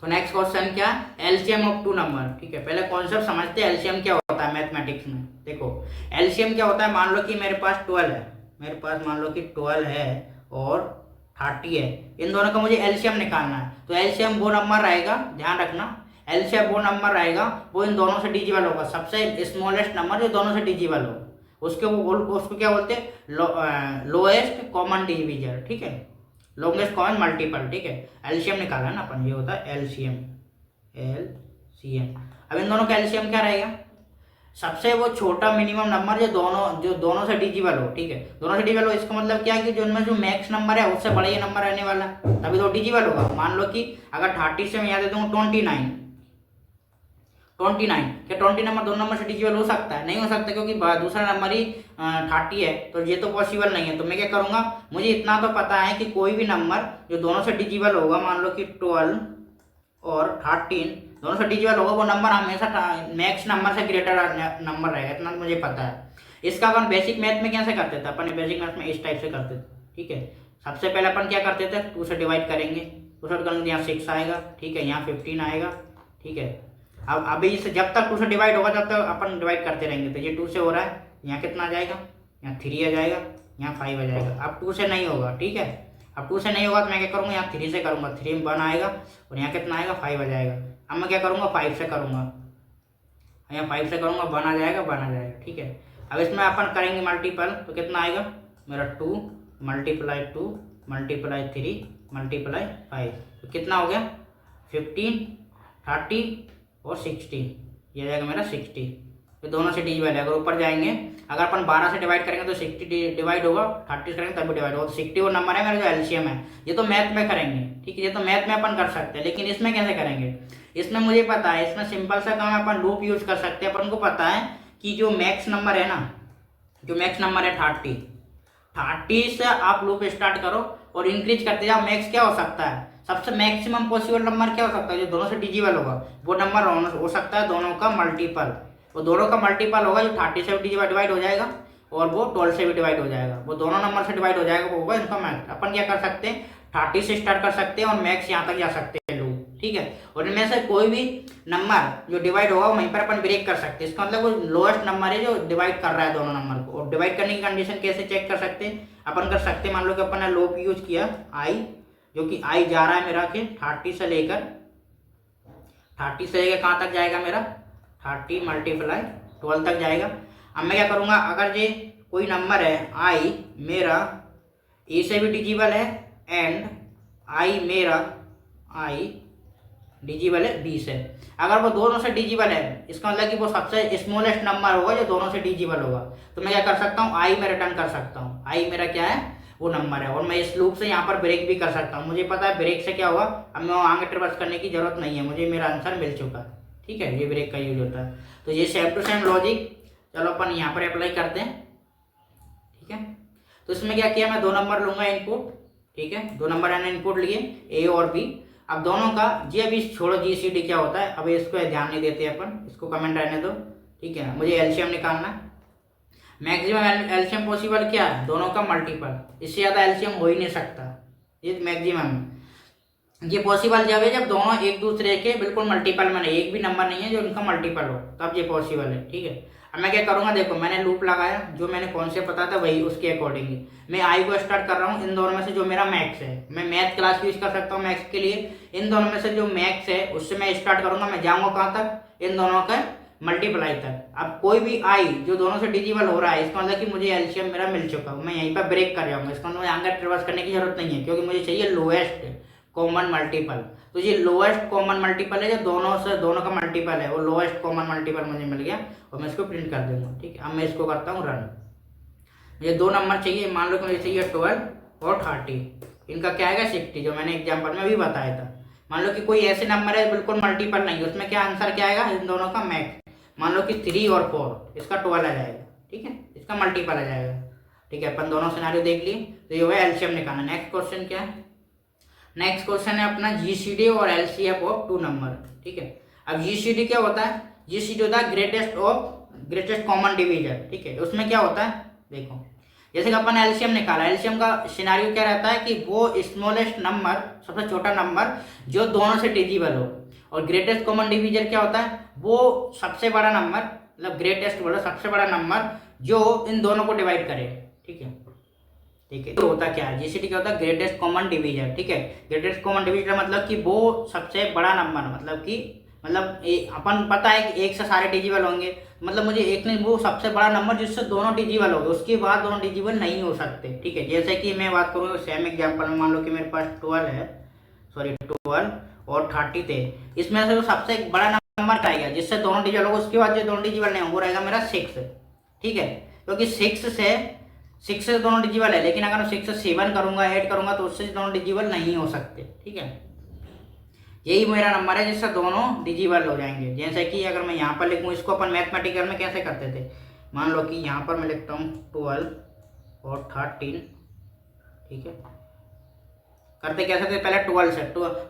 तो नेक्स्ट क्वेश्चन क्या, एलसीएम ऑफ 2 नंबर। ठीक है, पहले कॉन्सेप्ट समझते हैं एलसीएम क्या होता है मैथमेटिक्स में। देखो एलसीएम क्या होता है, मान लो कि मेरे पास 12 है, मेरे पास मान लो कि 12 है और 30 है, इन दोनों का मुझे एलसीएम निकालना है। तो एलसीएम वो नंबर रहेगा, ध्यान रखना एलसीएम वो नंबर रहेगा वो इन दोनों से डिजिबल होगा, सबसे स्मॉलेस्ट नंबर जो दोनों से डिजिबल हो उसको क्या बोलते हैं, लोएस्ट कॉमन डिविजन। ठीक है, लॉन्गेस्ट कॉमन मल्टीपल। ठीक है, एलसीएम निकाला ना अपन, ये होता है एलसीएम। अब इन दोनों का एलसीएम क्या रहेगा, सबसे वो छोटा मिनिमम नंबर जो दोनों से डिजिबल हो। ठीक है, दोनों से डिजिबल हो, इसका मतलब क्या है कि जो उनमें जो मैक्स नंबर है उससे बड़ा ये नंबर रहने वाला, तभी तो डिजिबल होगा। मान लो कि अगर 30 से मैं यहाँ दे दूँ 29, क्या 20 नंबर दोनों नंबर से डिजिबल हो सकता है, नहीं हो सकता क्योंकि दूसरा नंबर ही 30 है, तो ये तो पॉसिबल नहीं है। तो मैं क्या करूंगा, मुझे इतना तो पता है कि कोई भी नंबर जो दोनों से डिजिबल होगा, मान लो कि 12 और 13 दोनों से डिजिबल होगा, वो नंबर हमेशा मैक्स नंबर से ग्रेटर नंबर रहेगा, इतना तो मुझे पता है। इसका अपन बेसिक मैथ में कैसे करते थे, अपन बेसिक मैथ में इस टाइप से करते थे। ठीक है, सबसे पहले अपन क्या करते थे, 2 से डिवाइड करेंगे, 2 से करेंगे यहाँ 6 आएगा। ठीक है, यहाँ 15 आएगा। ठीक है, अब अभी इसे जब तक 2 से डिवाइड होगा तब तक अपन डिवाइड करते रहेंगे। तो ये 2 से हो रहा है, यहाँ कितना आ जाएगा, यहाँ 3 आ जाएगा, यहाँ 5 आ जाएगा। अब 2 से नहीं होगा। ठीक है, अब 2 से नहीं होगा तो मैं क्या करूँगा, यहाँ 3 से करूँगा, 3 में 1 आएगा और यहाँ कितना आएगा, 5 आ जाएगा। अब मैं क्या करूँगा, 5 से करूँगा, यहाँ 5 से करूँगा, 1 आ जाएगा, 1 आ जाएगा। ठीक है, अब इसमें अपन करेंगे मल्टीपल, तो कितना आएगा मेरा 2 × 2 × 3 × 5, तो कितना हो गया 15, 30 और 16, ये जाएगा मेरा 60। तो दोनों से डिवाइड है, अगर ऊपर जाएंगे, अगर अपन 12 से डिवाइड करेंगे तो 60 डिवाइड होगा, 30 से करेंगे तब भी डिवाइड होगा। 60 वो नंबर है मेरा जो एलसीएम है। ये तो मैथ में करेंगे, ठीक है, ये तो मैथ में अपन कर सकते हैं, लेकिन इसमें कैसे करेंगे, इसमें मुझे पता है, इसमें सिंपल सा काम है, अपन लूप यूज कर सकते हैं। अपन को पता है कि जो मैक्स नंबर है ना, जो मैक्स नंबर है 30 से आप लूप स्टार्ट करो और इंक्रीज करते जाओ। मैक्स क्या हो सकता है, सबसे मैक्सिमम पॉसिबल नंबर क्या हो सकता है, जो दोनों से डिजिबल होगा, वो नंबर हो सकता है दोनों का मल्टीपल। वो दोनों का मल्टीपल होगा जो 30 से डिवाइड हो जाएगा, और वो 12 से भी डिवाइड हो जाएगा, वो दोनों नंबर से डिवाइड हो जाएगा, वो होगा इनका मैक्स। अपन क्या कर सकते हैं, 30 से स्टार्ट कर सकते हैं और मैक्स यहाँ तक जा सकते हैं लोग, ठीक है। और इनमें से कोई भी नंबर जो डिवाइड होगा वहीं पर अपन ब्रेक कर सकते हैं। इसका मतलब वो लोएस्ट नंबर है जो डिवाइड कर रहा है दोनों नंबर को। और डिवाइड करने की कंडीशन कैसे चेक कर सकते हैं, अपन कर सकते हैं, मान लो कि अपन ने लूप यूज किया आई, जो कि आई जा रहा है मेरा कि 30 से लेकर कहाँ तक जाएगा मेरा, 30 मल्टीप्लाई 12 तक जाएगा। अब मैं क्या करूँगा, अगर ये कोई नंबर है आई मेरा ए से भी डिजिबल है एंड आई मेरा आई डिजिबल है बी से, अगर वो दोनों से डिजिबल है इसका मतलब कि वो सबसे स्मॉलेस्ट नंबर होगा जो दोनों से डिजिबल होगा। तो मैं क्या कर सकता हूँ, आई में रिटर्न कर सकता हूँ, आई मेरा क्या है वो नंबर है। और मैं इस लूप से यहाँ पर ब्रेक भी कर सकता हूँ, मुझे पता है ब्रेक से क्या होगा, अब मैं आगे ट्रिवर्स करने की जरूरत नहीं है, मुझे मेरा आंसर मिल चुका है, ठीक है। ये ब्रेक का यूज होता है। तो ये सेम टू सेम लॉजिक चलो अपन यहाँ पर अप्लाई करते हैं, ठीक है। तो इसमें क्या किया, मैं 2 नंबर लूंगा इनपुट, ठीक है, 2 नंबर मैंने इनपुट लिए ए और बी। अब दोनों का जी, अभी छोड़ो GCD क्या होता है, अब इसको ध्यान नहीं देते अपन, इसको कमेंट रहने दो, ठीक है। मुझे एलसीएम निकालना है, मैक्सिमम एलसीएम पॉसिबल क्या है, दोनों का मल्टीपल, इससे ज़्यादा एलसीएम हो ही नहीं सकता, ये मैक्सिमम। ये पॉसिबल जब है जब दोनों एक दूसरे के बिल्कुल मल्टीपल में नहीं, एक भी नंबर नहीं है जो इनका मल्टीपल हो, तब ये पॉसिबल है, ठीक है। अब मैं क्या करूंगा, देखो मैंने लूप लगाया, जो मैंने कॉन्सेप्ट पता था वही उसके अकॉर्डिंगली मैं आई को स्टार्ट कर रहा हूँ इन दोनों में से जो मेरा मैक्स है। मैं मैथ क्लास यूज कर सकता हूँ मैक्स के लिए, इन दोनों में से जो मैक्स है उससे मैं स्टार्ट करूंगा, मैं जाऊंगा कहाँ तक, इन दोनों का मल्टीप्लाई तक। अब कोई भी आई जो दोनों से डिजिबल हो रहा है इसका मतलब कि मुझे एलसीएम मेरा मिल चुका, मैं यहीं पर ब्रेक कर जाऊंगा, इसका मतलब आगे ट्रिवर्स करने की जरूरत नहीं है, क्योंकि मुझे चाहिए लोएस्ट कॉमन मल्टीपल। तो ये लोएस्ट कॉमन मल्टीपल है, जो दोनों का मल्टीपल है, वो लोएस्ट कॉमन मल्टीपल मुझे मिल गया और मैं इसको प्रिंट कर दूंगा, ठीक है। अब मैं इसको करता हूँ रन। मुझे 2 नंबर चाहिए, मान लो कि मुझे चाहिए 12 और 30, इनका क्या आएगा 60, जो मैंने एग्जाम्पल में भी बताया था। मान लो कि कोई ऐसे नंबर है बिल्कुल मल्टीपल नहीं, उसमें क्या आंसर क्या आएगा, इन दोनों का मैक्स, मान लो कि 3 और 4, इसका 12 आ जाएगा, ठीक है, इसका मल्टीपल आ जाएगा, ठीक है। अपन दोनों सिनेरियो देख लिए, तो ये है एलसीएम निकालना। नेक्स्ट क्वेश्चन क्या है, नेक्स्ट क्वेश्चन है अपना GCD और LCM ऑफ 2 नंबर, ठीक है। अब GCD क्या होता है, GCD होता है ग्रेटेस्ट कॉमन डिवीजर, ठीक है। उसमें क्या होता है, देखो जैसे कि अपन LCM निकाला, LCM का सिनारियो क्या रहता है कि वो स्मॉलेस्ट नंबर, सबसे छोटा नंबर जो दोनों से डिजिबल हो, और ग्रेटेस्ट कॉमन डिवीजर क्या होता है, वो सबसे बड़ा नंबर, मतलब ग्रेटेस्ट बोलो सबसे बड़ा नंबर जो इन दोनों को डिवाइड करे, ठीक है, ठीक है। तो होता क्या है, GCD क्या होता है, ग्रेटेस्ट कॉमन डिवीजर, ठीक है। ग्रेटेस्ट कॉमन डिवीजर मतलब कि वो सबसे बड़ा नंबर, मतलब अपन पता है कि एक से सारे डिजिबल होंगे, मतलब मुझे एक नहीं, वो सबसे बड़ा नंबर जिससे दोनों डिजिबल होंगे, उसके बाद दोनों डिजिबल नहीं हो सकते, ठीक है। जैसे कि मैं बात करूँ सेम एग्जाम्पल में, मान लो कि मेरे पास 12 और 30 थे, इसमें से जो सबसे बड़ा नंबर का आएगा जिससे दोनों डिजिबल होगा, उसके बाद जो दोनों डिजिबल नहीं होंगे वो रहेगा मेरा 6, ठीक है। क्योंकि 6 से दोनों डिजिबल है, लेकिन अगर मैं 6 से 7 करूंगा, 8 करूंगा, तो उससे दोनों डिजिबल नहीं हो सकते, ठीक है। यही मेरा नंबर है जिससे दोनों डिजिबल हो जाएंगे। जैसे कि अगर मैं यहाँ पर लिखूँ, इसको अपन मैथमेटिकल में कैसे करते थे, मान लो कि यहाँ पर मैं लिखता हूँ 12 और 13, ठीक है। करते कैसे थे, पहले 12 से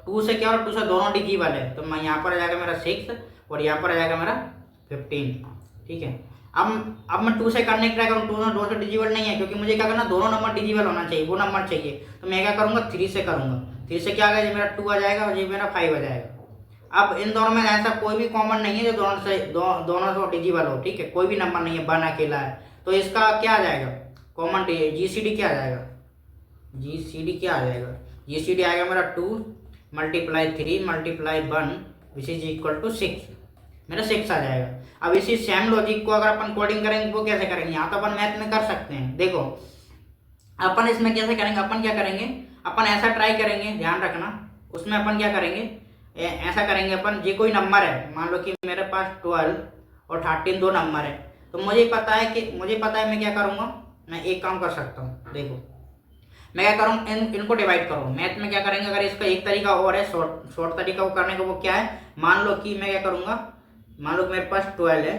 2 से क्या, और 2 से दोनों डिजिबल है, तो मैं यहाँ पर आ जाएगा मेरा 6 और यहाँ पर आ जाएगा मेरा 15, ठीक है। अब मैं 2 से करने की ट्राई करूँ, 2 से डिजिबल नहीं है, क्योंकि मुझे क्या करना, दोनों नंबर डिजिबल होना चाहिए, वो नंबर चाहिए, तो मैं क्या करूँगा 3 से करूँगा, 3 से क्या आ गया, मेरा 2 आ जाएगा और ये मेरा 5 आ जाएगा। अब इन दोनों में ऐसा कोई भी कॉमन नहीं है जो दोनों से डिजिबल हो, ठीक है, कोई भी नंबर नहीं है, 1 अकेला है, तो इसका क्या आ जाएगा कॉमन, GCD क्या आ जाएगा, GCD क्या आ जाएगा, GCD आएगा मेरा 2 multiply 3 multiply 1 which is equal to 6, मेरा 6 आ जाएगा। अब इसी सेम लॉजिक को अगर अपन कोडिंग करेंगे वो कैसे करेंगे, यहाँ तो अपन मैथ में कर सकते हैं, देखो अपन इसमें कैसे करेंगे, अपन क्या करेंगे, अपन ऐसा ट्राई करेंगे, ध्यान रखना, उसमें अपन क्या करेंगे, ऐसा करेंगे अपन, ये कोई नंबर है, मान लो कि मेरे पास 12 और 13 2 नंबर है, तो मुझे पता है मैं क्या करूँगा, मैं एक काम कर सकता हूँ, देखो मैं क्या करूँ, इनको डिवाइड करूँ। मैथ में क्या करेंगे, अगर इसका एक तरीका और है, शॉर्ट तरीका वो करने का, वो क्या है, मान लो कि मैं क्या करूँगा, मान लो कि मेरे पास 12 है,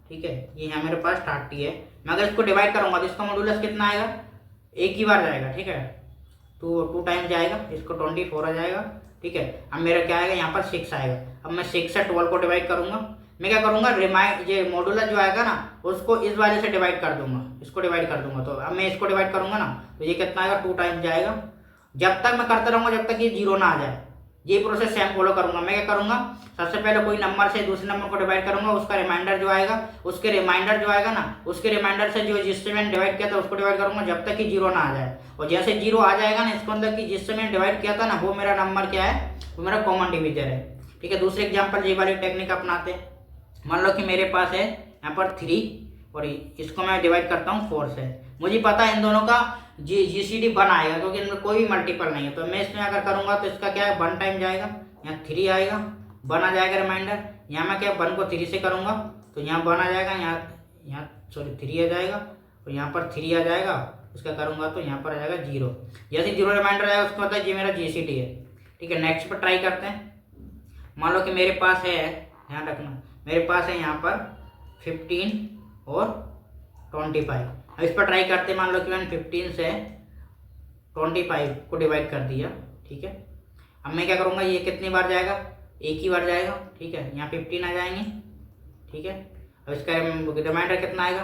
ठीक है, ये है मेरे पास 30 है, मैं अगर इसको डिवाइड करूँगा तो इसका मॉडुलस कितना आएगा, एक ही बार जाएगा, ठीक है, 2 टाइम्स जाएगा, इसको 24 आ जाएगा, ठीक है। अब मेरा क्या आएगा, यहाँ पर 6 आएगा। अब मैं 6 से 12 को डिवाइड करूँगा, मैं क्या करूँगा, ये मॉडुलस जो आएगा ना उसको इस वाले से डिवाइड कर दूंगा, इसको डिवाइड कर दूंगा। तो अब मैं इसको डिवाइड करूंगा ना तो ये कितना आएगा, 2 टाइम्स जाएगा। जब तक मैं करता रहूँगा जब तक ये 0 ना आ जाए, ये प्रोसेस सेम फॉलो करूंगा। मैं क्या करूंगा, सबसे पहले कोई नंबर से दूसरे नंबर को डिवाइड करूंगा, उसका रिमाइंडर जो आएगा, उसके रिमाइंडर जो आएगा ना, उसके रिमाइंडर से जो जिससे मैंने डिवाइड किया था उसको डिवाइड करूंगा जब तक कि 0 ना आ जाए। और जैसे 0 आ जाएगा ना, इसको मतलब कि जिससे मैंने डिवाइड किया था ना वो मेरा नंबर क्या है, वो मेरा कॉमन डिविजर है। ठीक है, दूसरे एग्जाम्पल ये वाली टेक्निक अपनाते हैं। मान लो कि मेरे पास है यहाँ पर 3 और इसको मैं डिवाइड करता हूँ 4 से। मुझे पता है इन दोनों का GCD 1 आएगा क्योंकि इनमें कोई भी मल्टीपल नहीं है। तो मैं इसमें अगर करूँगा तो इसका क्या है, 1 टाइम जाएगा, यहाँ 3 आएगा, 1 आ जाएगा रिमाइंडर। यहाँ मैं क्या 1 को 3 से करूँगा तो यहाँ 1 आ जाएगा, यहाँ सॉरी 3 आ जाएगा और यहाँ पर 3 आ जाएगा। उसका करूँगा तो यहाँ पर आ जाएगा 0। जैसे 0 रिमाइंडर आएगा उसको पता है ये मेरा GCD है। ठीक है, नेक्स्ट पर ट्राई करते हैं। मान लो कि मेरे पास है, ध्यान रखना, मेरे पास है यहाँ पर 15 और 25। अब इस पर ट्राई करते हैं। मान लो कि मैंने 15 से 25 को डिवाइड कर दिया। ठीक है, अब मैं क्या करूँगा, ये कितनी बार जाएगा, एक ही बार जाएगा। ठीक है, यहाँ 15 आ जाएंगे। ठीक है, अब इसका रिमाइंडर कितना आएगा,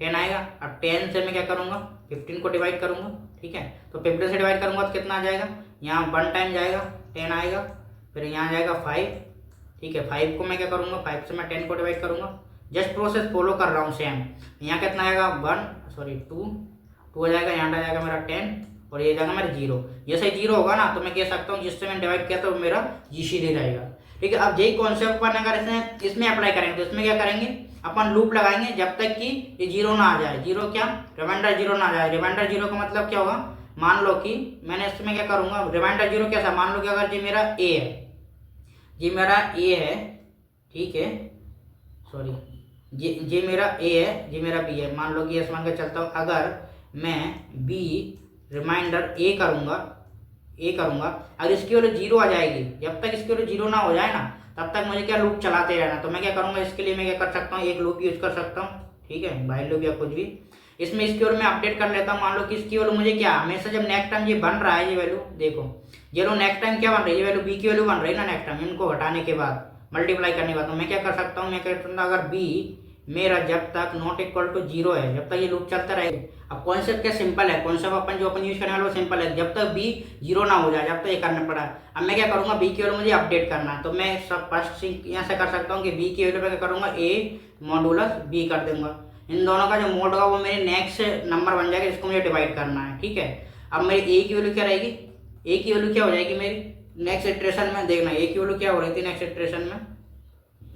10 आएगा। अब 10 से मैं क्या करूँगा, 15 को डिवाइड करूँगा। ठीक है, तो 15 से डिवाइड करूँगा तो कितना आ जाएगा, यहाँ 1 टाइम जाएगा, 10 आएगा, फिर यहाँ जाएगा 5। ठीक है, 5 को मैं क्या करूँगा, 5 से मैं 10 को डिवाइड करूँगा। जस्ट प्रोसेस फॉलो कर रहा हूँ सेम। यहाँ कितना आएगा, 2 आ जाएगा, यहाँ आ जाएगा मेरा 10 और ये जाएगा मेरा 0। जैसे 0 होगा ना तो मैं कह सकता हूँ जिससे मैंने डिवाइड किया तो मेरा GCD रहेगा। ठीक है, अब यही कॉन्सेप्ट पर अगर इसमें अप्लाई करेंगे तो इसमें क्या करेंगे, अपन लूप लगाएंगे जब तक कि ये 0 ना आ जाए। 0 क्या, रिमाइंडर 0 ना आ जाए। रिमाइंडर 0 का मतलब क्या होगा, मान लो कि मैंने इसमें क्या करूँगा, रिमाइंडर 0 कैसा, मान लो कि अगर ये मेरा A है, ये मेरा A है। ठीक है, सॉरी ये मेरा A है, ये मेरा B है। मान लो कि ऐसे मान के चलता हूँ, अगर मैं B रिमाइंडर A करूँगा, अगर इसकी वैल्यू 0 आ जाएगी, जब तक इसकी वैल्यू 0 ना हो जाए ना तब तक मुझे क्या लूप चलाते रहना। तो मैं क्या करूँगा, इसके लिए मैं क्या कर सकता हूँ, एक लूप यूज कर सकता हूँ। ठीक है, बाई लूप या कुछ भी। इसमें इसकी वैल्यू मैं अपडेट कर लेता हूँ। मान लो कि इसकी वैल्यू मुझे क्या, हमेशा जब नेक्स्ट टाइम ये बन रहा है, ये वैल्यू देखो, ये लो नेक्स्ट टाइम क्या बन रही है, ये वैल्यू B की वैल्यू बन रही है ना नेक्स्ट टाइम, इनको हटाने के बाद, मल्टीप्लाई करने के बाद। तो मैं क्या कर सकता हूँ, मैं क्या करता हूँ, अगर B मेरा जब तक नॉट इक्वल टू 0 है, जब तक ये लूप चलता रहेगा। अब कॉन्सेप्ट क्या सिंपल है, कॉन्सेप्ट अपन जो अपन यूज करने वाले वो सिंपल है, जब तक B 0 ना हो जाए, जब तक ये करना पड़ा। अब मैं क्या करूँगा, B की वैल्यू मुझे अपडेट करना है। तो मैं सब फर्स्ट यहाँ से कर सकता हूँ कि B की वैल्यू मैं क्या करूँगा, A मॉडुलस B कर दूंगा। इन दोनों का जो मोड होगा वो मेरे नेक्स्ट नंबर बन जाएगा जिसको मुझे डिवाइड करना है। ठीक है, अब मेरी A की वैल्यू क्या रहेगी, A की वैल्यू क्या हो जाएगी मेरी नेक्स्ट इटरेशन में, देखना A की वैल्यू क्या हो रही थी नेक्स्ट इटरेशन में।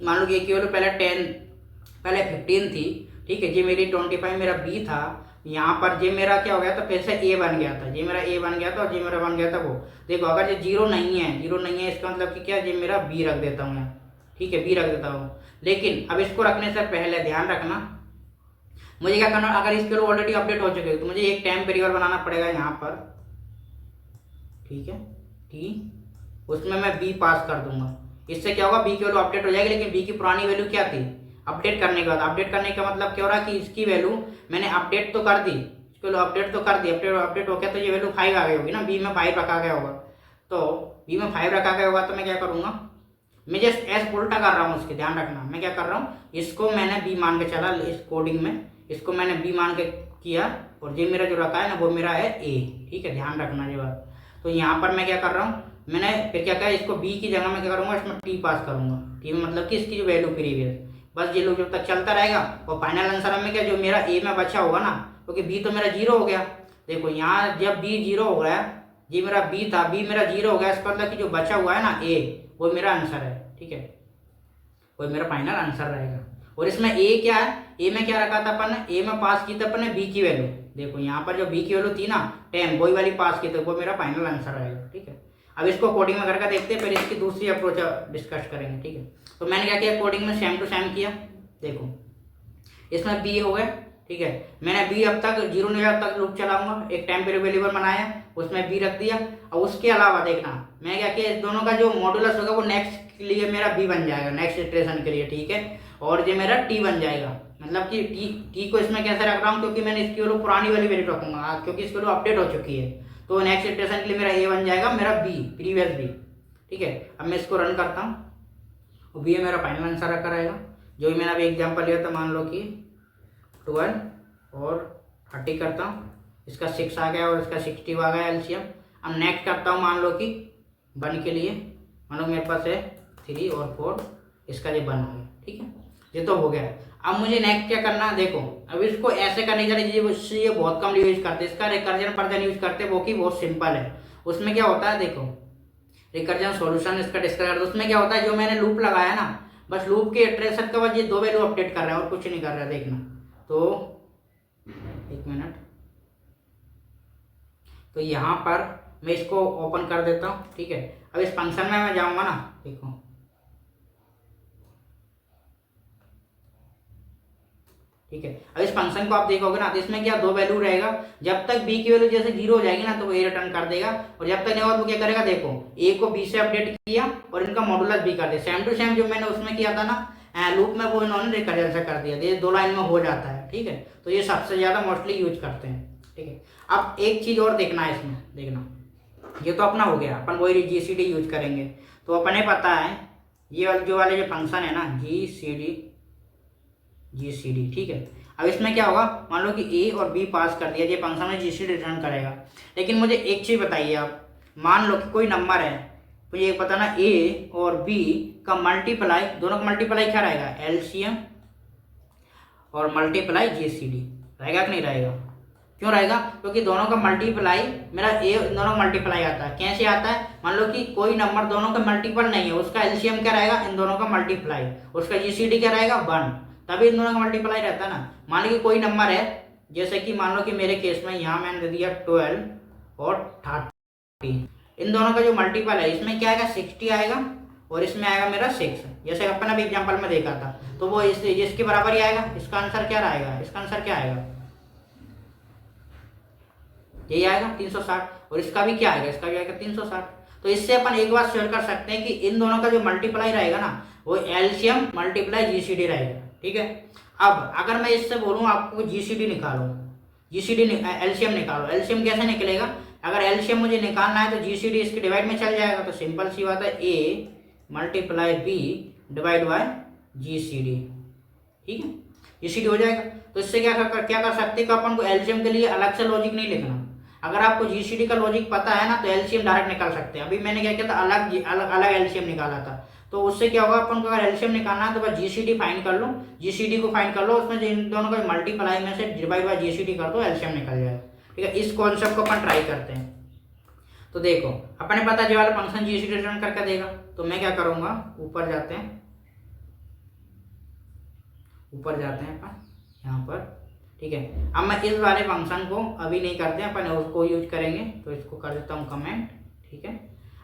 मान लो कि A की वैल्यू पहले 15 थी। ठीक है, ये मेरी 25 मेरा B था। यहाँ पर ये मेरा क्या हो गया था, फिर से A बन गया था, ये मेरा A बन गया था और ये मेरा बन गया था वो। देखो अगर ये 0 नहीं है इसका मतलब कि क्या, ये मेरा B रख देता हूँ यहाँ। ठीक है, B रख देता हूँ। लेकिन अब इसको रखने से पहले ध्यान रखना मुझे क्या करना, अगर इसके लिए ऑलरेडी अपडेट हो चुके तो मुझे एक टाइम वेरिएबल बनाना पड़ेगा यहाँ पर। ठीक है, उसमें मैं B पास कर दूंगा। इससे क्या होगा, B की वैल्यू अपडेट हो जाएगी। लेकिन B की पुरानी वैल्यू क्या थी, अपडेट करने के बाद, अपडेट करने का मतलब क्या हो रहा है कि इसकी वैल्यू मैंने अपडेट तो कर दी, इसकी वैल्यू अपडेट तो कर दी, अपडेट हो गया तो ये वैल्यू 5 आ गई होगी ना, B में 5 रखा गया होगा। तो B में 5 रखा गया होगा तो मैं क्या करूँगा, मैं जस्ट एस उल्टा कर रहा हूँ उसके, ध्यान रखना। मैं क्या कर रहा हूँ, इसको मैंने B मान के चला, इस कोडिंग में इसको मैंने B मान के किया और ये मेरा जो रखा है ना वो मेरा है A। ठीक है, ध्यान रखना ये बात। तो यहाँ पर मैं क्या कर रहा हूँ, मैंने फिर क्या कहा, इसको B की जगह मैं क्या करूँगा, इसमें T पास करूँगा। T में मतलब कि इसकी जो वैल्यू प्रीवियस, बस ये लोग जब तक चलता रहेगा। और फाइनल आंसर में क्या, जो मेरा A में बचा होगा ना, क्योंकि B तो मेरा 0 हो गया। देखो यहाँ जब B 0 हो गया, ये मेरा B था, B मेरा 0 हो गया, इसका मतलब कि जो बचा हुआ है ना A, वो मेरा आंसर है। ठीक है, वो मेरा फाइनल आंसर रहेगा। और इसमें A क्या है, A में क्या रखा था अपन ने, A में पास की थी अपन ने B की वैल्यू। देखो यहाँ पर जो B की वैल्यू थी ना 10, वही वाली पास की थी, वो मेरा फाइनल आंसर रहेगा। ठीक है, अब इसको कोडिंग में करके देखते हैं, फिर इसकी दूसरी अप्रोच डिस्कस करेंगे। ठीक है, तो मैंने क्या किया, कोडिंग में सेम टू सेम किया। देखो इसमें B हो गया। ठीक है, मैंने B अब तक 0 नहीं अब तक लूप चलाऊंगा, एक टाइम पे वेरिएबल बनाया, उसमें B रख दिया। और उसके अलावा देखना मैं क्या किया, इस दोनों का जो मॉडुलस होगा वो नेक्स्ट के लिए मेरा B बन जाएगा, नेक्स्ट इटरेशन के लिए। ठीक है, और ये मेरा T बन जाएगा, मतलब कि T को इसमें कैसे रख रहा हूँ, क्योंकि मैंने इसकी वैल्यू पुरानी वाली वैल्यू रखूंगा, क्योंकि इसकी वैल्यू अपडेट हो चुकी है। तो नेक्स्ट इटरेशन के लिए मेरा A बन जाएगा, मेरा B प्रीवियस B। ठीक है, अब मैं इसको रन करता हूँ और बी मेरा फाइनल आंसर आकर आएगा। जो भी मैंने अभी एग्जाम्पल लिया था, मान लो कि 12 और 30 करता हूँ, इसका 6 आ गया और इसका 60 आ गया एलसीएम। अब नेक्स्ट करता हूँ, मान लो कि 1 के लिए, मान लो मेरे पास है 3 और 4, इसका ये 1 आ गया। ठीक है, ये तो हो गया। अब मुझे नेक्स्ट क्या करना है, देखो अब इसको ऐसे करने जा रही है, ये बहुत कम यूज करते हैं, इसका रिकर्जन पर्जन यूज करते हैं, वो कि बहुत सिंपल है। उसमें क्या होता है, देखो रिकर्जन सॉल्यूशन इसका डिस्कस करते, उसमें क्या होता है, जो मैंने लूप लगाया ना, बस लूप के इटरेशन के बाद ये 2 वैल्यू अपडेट कर रहा है और कुछ नहीं कर रहा है। देखना तो 1 मिनट, तो यहाँ पर मैं इसको ओपन कर देता हूँ। ठीक है, अब इस फंक्शन में मैं जाऊँगा ना, देखो ठीक है, अब इस फंक्शन को आप देखोगे ना, तो इसमें क्या 2 वैल्यू रहेगा, जब तक बी की वैल्यू जैसे 0 हो जाएगी ना तो वो ए रिटर्न कर देगा, और जब तक नहीं होगा वो क्या करेगा, देखो ए को बी से अपडेट किया और इनका मॉडुलस बी कर दिया, सेम टू सेम जो मैंने उसमें किया था ना लूप में, वो इन्होंने रिकर्जन से कर दिया, ये 2 लाइन में हो जाता है। ठीक है, तो ये सबसे ज्यादा मोस्टली यूज करते हैं। ठीक है, अब एक चीज और देखना है इसमें, देखना ये तो अपना हो गया, अपन वही जीसीडी यूज करेंगे। तो अपने पता है ये जो वाले जो फंक्शन है ना जीसीडी, ठीक है। अब इसमें क्या होगा, मान लो कि ए और बी पास कर दिया, ये फंक्शन में जीसीडी रिटर्न करेगा। लेकिन मुझे एक चीज बताइए आप, मान लो कि कोई नंबर है, तो ये बताना ए और बी का मल्टीप्लाई, दोनों का मल्टीप्लाई क्या रहेगा, एलसीएम और मल्टीप्लाई जीसीडी रहेगा कि नहीं रहेगा? क्यों रहेगा? क्योंकि दोनों का मल्टीप्लाई, मेरा ए दोनों का मल्टीप्लाई आता है। कैसे आता है, मान लो कि कोई नंबर दोनों का मल्टीपल नहीं है, उसका एलसीएम क्या रहेगा, इन दोनों का मल्टीप्लाई, उसका जीसीडी क्या रहेगा 1, तभी इन दोनों का मल्टीप्लाई रहता है ना। मान लो कि कोई नंबर है, जैसे कि मान लो कि मेरे केस में यहाँ मैंने दे दिया 12 और 30, इन दोनों का जो मल्टीपल है इसमें क्या आएगा, 60 आएगा और इसमें आएगा मेरा 6, जैसे अपन अभी एग्जाम्पल में देखा था, तो वो इसके बराबर ही आएगा। इसका आंसर क्या रहेगा, इसका आंसर क्या आएगा, यही आएगा 360, और इसका भी क्या आएगा, इसका भी आएगा 360। तो इससे अपन एक बात शेयर कर सकते हैं कि इन दोनों का जो मल्टीप्लाई रहेगा ना, वो एलसीएम मल्टीप्लाई जीसीडी रहेगा। ठीक है, अब अगर मैं इससे बोलूँ आपको जीसीडी निकालो, जीसीडी एलसीएम निकालो, एलसीएम कैसे निकलेगा, अगर एलसीएम मुझे निकालना है तो जीसीडी इसके डिवाइड में चल जाएगा, तो सिंपल सी बात है A multiply B divide by GCD. ठीक है, जीसीडी हो जाएगा। तो इससे क्या कर सकते हैं कि अपन को एलसीएम के लिए अलग से लॉजिक नहीं लिखना। अगर आपको जीसीडी का लॉजिक पता है ना, तो एलसीएम डायरेक्ट निकाल सकते हैं। अभी मैंने क्या किया था, अलग एलसीएम निकाला था, तो उससे क्या होगा, अपन को अगर एलसीएम निकालना है तो बस जीसीडी फाइंड कर लो, जीसीडी को फाइंड कर लो, उसमें इन दोनों का मल्टीप्लाई में से डिवाइड बाय जीसीडी कर दो, एलसीएम निकल जाएगा। ठीक है, इस कॉन्सेप्ट को अपन ट्राई करते हैं। तो देखो अपने पता जो वाला फंक्शन जीसीडी रिटर्न करके देगा, तो मैं क्या करूंगा, ऊपर जाते हैं अपन यहाँ पर। ठीक है, अब मैं इस वाले फंक्शन को अभी नहीं करते हैं, अपन उसको यूज करेंगे, तो इसको कर देता हूँ कमेंट। ठीक है,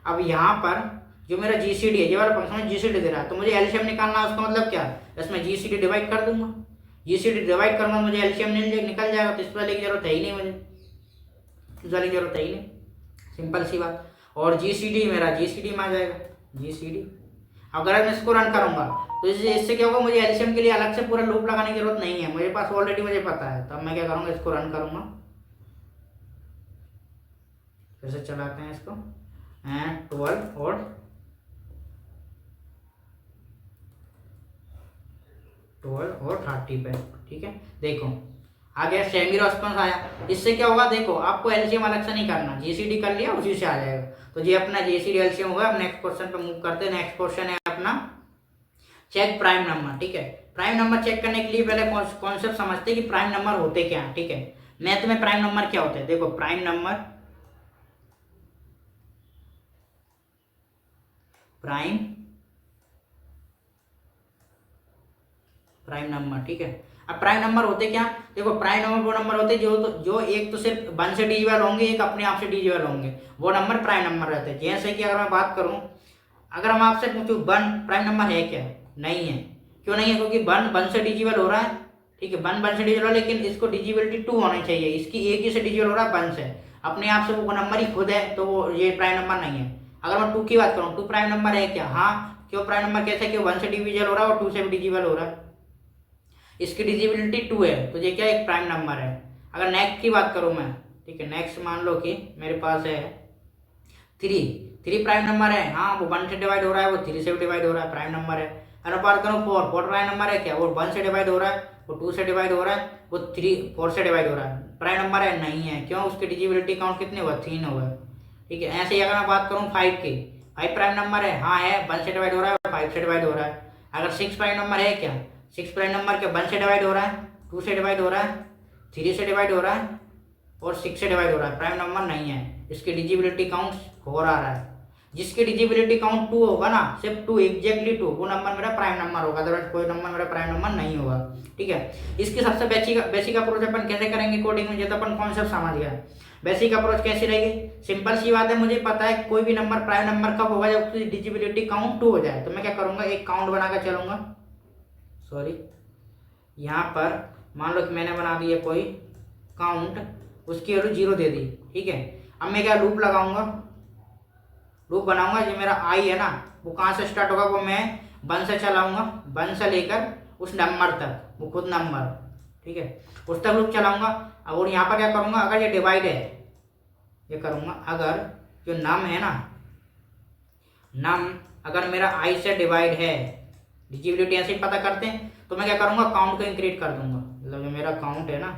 अब यहाँ पर जो मेरा जीसीडी है, ये वाला फंक्शन जीसीडी दे रहा है, तो मुझे एलसीएम निकालना है, उसका मतलब क्या, इसमें जीसीडी डिवाइड कर दूंगा, जीसीडी डिवाइड करूंगा मुझे एलसीएम निकल जाएगा, तो इस वाले की जरूरत है ही नहीं, मुझे इस वाले की जरूरत है ही नहीं, सिंपल सी बात। और जीसीडी मेरा जीसीडी में आ जाएगा, जीसीडी। अगर मैं इसको रन करूंगा तो इससे क्या होगा, मुझे एलसीएम के लिए अलग से पूरा लूप लगाने की जरूरत नहीं है, मेरे पास ऑलरेडी मुझे पता है। तब मैं क्या करूंगा, इसको रन करूंगा, फिर से चलाते हैं इसको, एंड 12 और 30 पे। ठीक है, देखो आ गया, सेमी रेस्पॉन्स आया। इससे क्या होगा, देखो आपको एलसीएम अलग से नहीं करना, जीसीडी कर लिया उसी से आ जाएगा। तो ये अपना जीसीडी एलसीएम होगा। अब नेक्स्ट क्वेश्चन पे मूव करते हैं। नेक्स्ट क्वेश्चन है अपना चेक प्राइम नंबर। ठीक है, प्राइम नंबर चेक करने के लिए पहले कॉन्सेप्ट समझते हैं कि प्राइम नंबर होते क्या है। ठीक है, मैथ में प्राइम नंबर क्या होते हैं, देखो प्राइम नंबर। ठीक है, अब प्राइम नंबर होते क्या, देखो प्राइम नंबर वो नंबर होते जो एक तो सिर्फ 1 से डिविजिबल होंगे, एक अपने आप से डिविजिबल होंगे, वो नंबर प्राइम नंबर रहते हैं। जैसे कि अगर मैं बात करूं, अगर हम आपसे पूछूं 1 प्राइम नंबर है क्या, नहीं है। क्यों नहीं है, क्योंकि 1 से डिविजिबल हो रहा है। ठीक है, 1 से डिविजिबल हो रहा है, लेकिन इसको डिविजिबिलिटी 2 होनी चाहिए, इसकी एक ही से डिविजिबल हो रहा है 1 से, अपने आप से वो नंबर ही खुद है, तो वो ये प्राइम नंबर नहीं है। अगर मैं 2 की बात करूँ, 2 प्राइम नंबर है क्या, हाँ। क्यों प्राइम नंबर कैसे, क्यों 1 से डिविजिबल हो रहा है और 2 से भी डिविजिबल हो रहा है, इसकी डिविजिबिलिटी 2 है, तो ये क्या एक प्राइम नंबर है। अगर नेक्स्ट की बात करूं मैं, ठीक है, नेक्स्ट मान लो कि मेरे पास है थ्री, थ्री प्राइम नंबर है, हाँ वो 1 से डिवाइड हो रहा है, वो 3 से डिवाइड हो रहा है, प्राइम नंबर है। अगर बात करो 4, 4 प्राइम नंबर है क्या, वो 1 से डिवाइड हो रहा है, वो 2 से डिवाइड हो रहा है, वो 4 से डिवाइड हो रहा है, प्राइम नंबर है नहीं है, क्यों, उसकी डिजिबिलिटी काउंट कितने हुआ, 3 हुआ। ठीक है, ऐसे ही अगर मैं बात करूँ 5 की, 5 प्राइम नंबर है, हाँ है, 1 से डिवाइड हो रहा है, 5 से डिवाइड हो रहा है। अगर 6 प्राइम नंबर है क्या, 6 प्राइम नंबर क्या 1 से डिवाइड हो रहा है, 2 से डिवाइड हो रहा है, 3 से डिवाइड हो रहा है और 6 से डिवाइड हो रहा है, प्राइम नंबर नहीं है, इसकी डिजिबिलिटी काउंट 4 आ रहा है। जिसकी डिजिबिलिटी काउंट 2 होगा ना, सिर्फ 2, एग्जैक्टली 2, वो नंबर मेरा प्राइम नंबर होगा, अदरवाइज कोई नंबर मेरा प्राइम नंबर नहीं होगा। ठीक है, इसकी सबसे बेसिक अप्रोच अपन कैसे करेंगे कोडिंग में, जैसे अपन कॉन्सेप्ट समझ गया। बेसिक अप्रोच कैसी रहेगी, सिंपल सी बात है, मुझे पता है कोई भी नंबर प्राइम नंबर कब होगा, जब उसकी डिजिबिलिटी काउंट 2 हो जाए। तो मैं क्या करूंगा, एक काउंट बनाकर चलूंगा, सॉरी, यहाँ पर मान लो कि मैंने बना दिया कोई काउंट, उसकी वैल्यू 0 दे दी। ठीक है, अब मैं क्या लूप लगाऊंगा, लूप बनाऊंगा, जो मेरा आई है ना, वो कहाँ से स्टार्ट होगा, वो मैं 1 से चलाऊंगा, 1 से लेकर उस नंबर तक, वो खुद नंबर, ठीक है, उस तक लूप चलाऊंगा। और यहाँ पर क्या करूंगा, अगर ये डिवाइड है, ये करूंगा, अगर जो नम है ना, नम अगर मेरा आई से डिवाइड है, डिजिबिलिटी ऐसे ही पता करते हैं, तो मैं क्या करूंगा, काउंट को इंक्रीज कर दूंगा, मतलब जो मेरा काउंट है ना,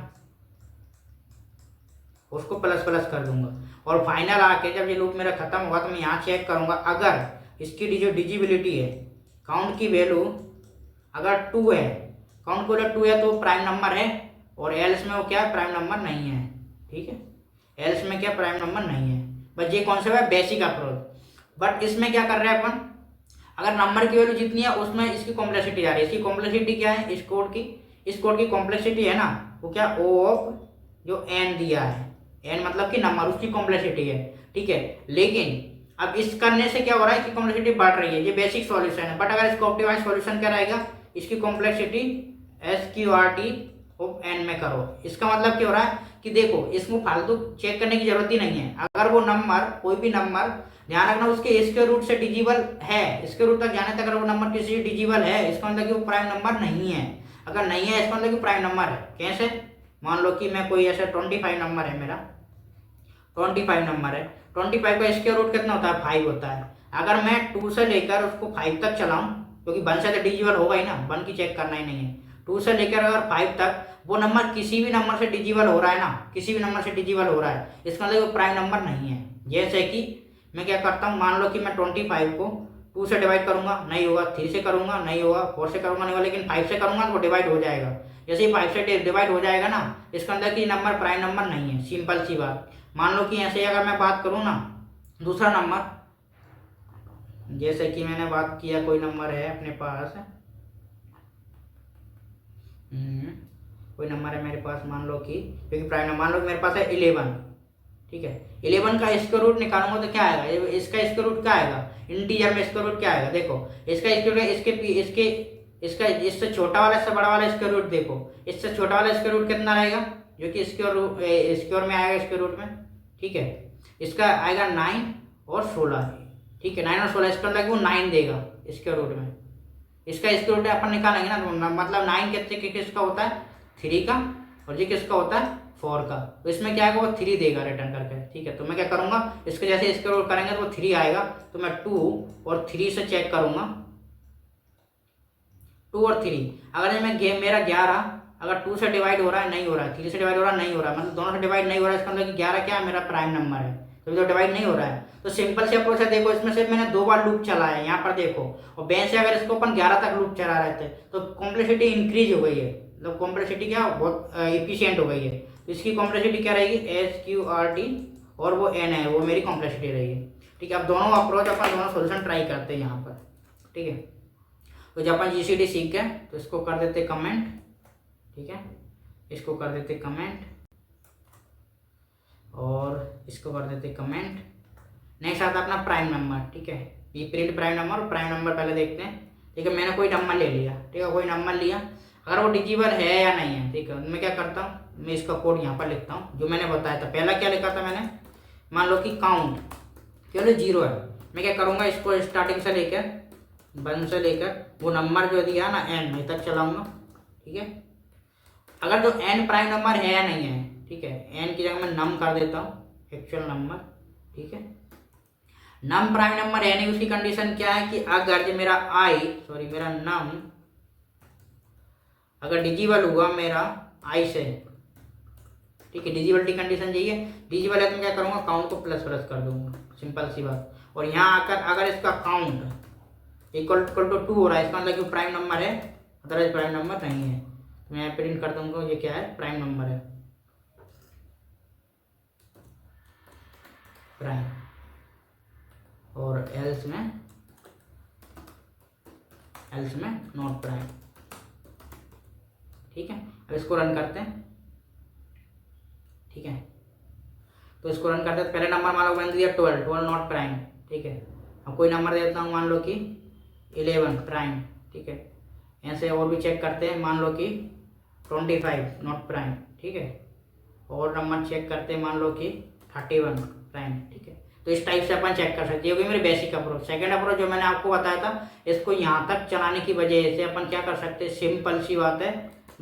उसको प्लस प्लस कर दूंगा। और फाइनल आके जब ये लूप मेरा खत्म होगा, तो मैं यहाँ चेक करूंगा, अगर इसकी जो डिजिबिलिटी है, काउंट की वैल्यू अगर 2 है, काउंट की वैल्यू 2 है, तो प्राइम नंबर है, और एल्स में वो क्या है, प्राइम नंबर नहीं है। ठीक है, एल्स में क्या, प्राइम नंबर नहीं है। बस ये कॉन्सेप्ट है बेसिक अप्रोच। बट इसमें क्या कर रहे हैं अपन, अगर नंबर की वैल्यू जितनी है, उसमें इसकी कॉम्प्लेक्सिटी जा रही है। इसकी कॉम्प्लेक्सिटी क्या है, इस कोड की कॉम्प्लेक्सिटी है ना, वो क्या, ओ ऑफ जो एन दिया है, एन मतलब कि नंबर, उसकी कॉम्प्लेक्सिटी है। ठीक है, लेकिन अब इस करने से क्या हो रहा है कि कॉम्प्लेक्सिटी बढ़ रही है, ये बेसिक सॉल्यूशन है। बट अगर इसको ऑप्टिमाइज सॉल्यूशन क्या रहेगा, इसकी कॉम्प्लेक्सिटी SQRT ऑफ एन में करो। इसका मतलब क्या हो रहा है कि देखो, इसको फालतू चेक करने की जरूरत ही नहीं है। अगर वो नंबर, कोई भी नंबर, ध्यान रखना, उसके स्क्वायर रूट से डिजिबल है, स्क्वायर रूट तक जाने तक अगर वो नंबर किसी डिजिबल है, इसका मतलब कि वो प्राइम नंबर नहीं है। अगर नहीं है, इसका मतलब कि प्राइम नंबर है। कैसे, मान लो कि मैं कोई ऐसा 25 नंबर है मेरा, 25 नंबर है, 25 का स्क्वायर रूट कितना होता है, 5 होता है। अगर मैं 2 से लेकर उसको 5 तक चलाऊं, क्योंकि 1 से तो डिजिबल होगा ही ना, 1 की चेक करना ही नहीं है, 2 से लेकर अगर 5 तक वो नंबर किसी भी नंबर से डिजिबल हो रहा है ना, किसी भी नंबर से डिजिबल हो रहा है, इसका मतलब वो प्राइम नंबर नहीं है। जैसे कि मैं क्या करता हूँ, मान लो कि मैं 25 को 2 से डिवाइड करूंगा, नहीं होगा, 3 से करूंगा, नहीं होगा, 4 से करूंगा, नहीं होगा, लेकिन 5 से करूंगा तो वो डिवाइड हो जाएगा। जैसे ही 5 से डिवाइड हो जाएगा ना, इसका मतलब कि नंबर प्राइम नंबर नहीं है, सिंपल सी बात। मान लो कि ऐसे अगर मैं बात करूँ ना, दूसरा नंबर, जैसे कि मैंने बात किया, कोई नंबर है अपने पास, कोई नंबर है मेरे पास, मान लो कि, क्योंकि प्राइम नंबर, मान लो कि मेरे पास है 11। ठीक है, 11 का स्क्वायर रूट निकालूंगा तो क्या आएगा, इसका स्क्वायर रूट क्या आएगा, इंटीजर में स्क्वायर रूट क्या आएगा, देखो इसका स्क्वायर रूट, इसके इसका इससे छोटा वाला, इससे बड़ा वाला स्क्वायर रूट, देखो इससे छोटा वाला स्क्वायर रूट कितना रहेगा, जो कि स्क्वायर में आएगा, स्क्वायर रूट में। ठीक है, इसका आएगा 9 और 16। ठीक है, 9 और 16, इसका मतलब वो 9 देगा स्क्वायर रूट में। इसका स्क्वायर रूट अपन निकालेंगे ना, तो मतलब 9 किसका होता है, 3 का, और ये किसका होता है, 4 का। तो इसमें क्या आएगा, वो 3 देगा रिटर्न करके। ठीक है, तो मैं क्या करूंगा, इसके जैसे स्क्वायर रूट करेंगे तो वो 3 आएगा, तो मैं 2 और 3 से चेक करूंगा, 2 और 3। अगर मैं मेरा 11 अगर 2 से डिवाइड हो रहा है, नहीं हो रहा है, 3 से डिवाइड हो रहा है, नहीं हो रहा है, मतलब दोनों से डिवाइड नहीं हो रहा है, इसका मतलब कि 11 क्या है, मेरा प्राइम नंबर है, तो डिवाइड नहीं हो रहा है। तो सिंपल से अप्रोच है, देखो इसमें से मैंने 2 बार लूप चलाया है, यहाँ पर देखो, और बेंच से अगर इसको अपन 11 तक लूप चला रहे थे, तो कॉम्प्लेक्सिटी इंक्रीज हो गई है, मतलब कॉम्प्लेक्सिटी क्या, बहुत एफिशिएंट हो गई है। तो इसकी कॉम्प्लेक्सिटी क्या रहेगी, SQRT, और वो n है, वो मेरी कॉम्प्लेक्सिटी रहेगी। ठीक है, अब दोनों अप्रोच अपन दोनों सोल्यूशन ट्राई करते हैं यहाँ पर। ठीक है, तो जब अपन GCD सीख गए, तो इसको कर देते कमेंट। ठीक है, इसको कर देते कमेंट, और इसको कर देते कमेंट। नेक्स्ट आता अपना प्राइम नंबर। ठीक है, ये प्रिंट प्राइम नंबर, और प्राइम नंबर पहले देखते हैं। ठीक है, मैंने कोई नंबर ले लिया, ठीक है, कोई नंबर लिया, अगर वो डिजिबल है या नहीं है। ठीक है, मैं क्या करता हूँ, मैं इसका कोड यहाँ पर लिखता हूँ, जो मैंने बताया था। पहला क्या लिखा था मैंने, मान लो कि काउंट केवल 0 है, मैं क्या करूँगा, इसको स्टार्टिंग से लेकर 1 से लेकर वो नंबर जो दिया ना n तक चलाऊँगा। ठीक है, अगर जो n प्राइम नंबर है या नहीं है, ठीक है, n की जगह मैं नम कर देता हूँ, एक्चुअल नंबर। ठीक है, नम प्राइम नंबर यानी उसकी कंडीशन क्या है कि अगर जो मेरा मेरा नम अगर डिजिबल हुआ मेरा आई से, ठीक है, डिजिबिलिटी कंडीशन यही है। डिजिबल है तो मैं क्या करूंगा, काउंट को प्लस प्लस कर दूंगा, सिंपल सी बात। और यहाँ आकर अगर इसका काउंट इक्वल टू 2 हो रहा है, इसका मतलब कि प्राइम नंबर है, अदरवाइज प्राइम नंबर नहीं है। तो मैं प्रिंट कर दूंगा ये क्या है, प्राइम नंबर है, प्राइम। और एल्स में नॉट प्राइम, ठीक है। अब इसको रन करते हैं, ठीक है। तो इसको रन करते हैं, पहले नंबर मान लो मैंने दिया 12 नॉट प्राइम, ठीक है। अब कोई नंबर दे देता हूँ, मान लो कि 11 प्राइम, ठीक है। ऐसे और भी चेक करते हैं, मान लो कि 25 नॉट प्राइम, ठीक है। और नंबर चेक करते हैं, मान लो कि 31 प्राइम, ठीक है। तो इस टाइप से अपन चेक कर सकते हैं। ये होगी मेरी बेसिक अप्रोच। सेकंड अप्रोच जो मैंने आपको बताया था, इसको यहाँ तक चलाने की वजह से अपन क्या कर सकते हैं, सिंपल सी बात है,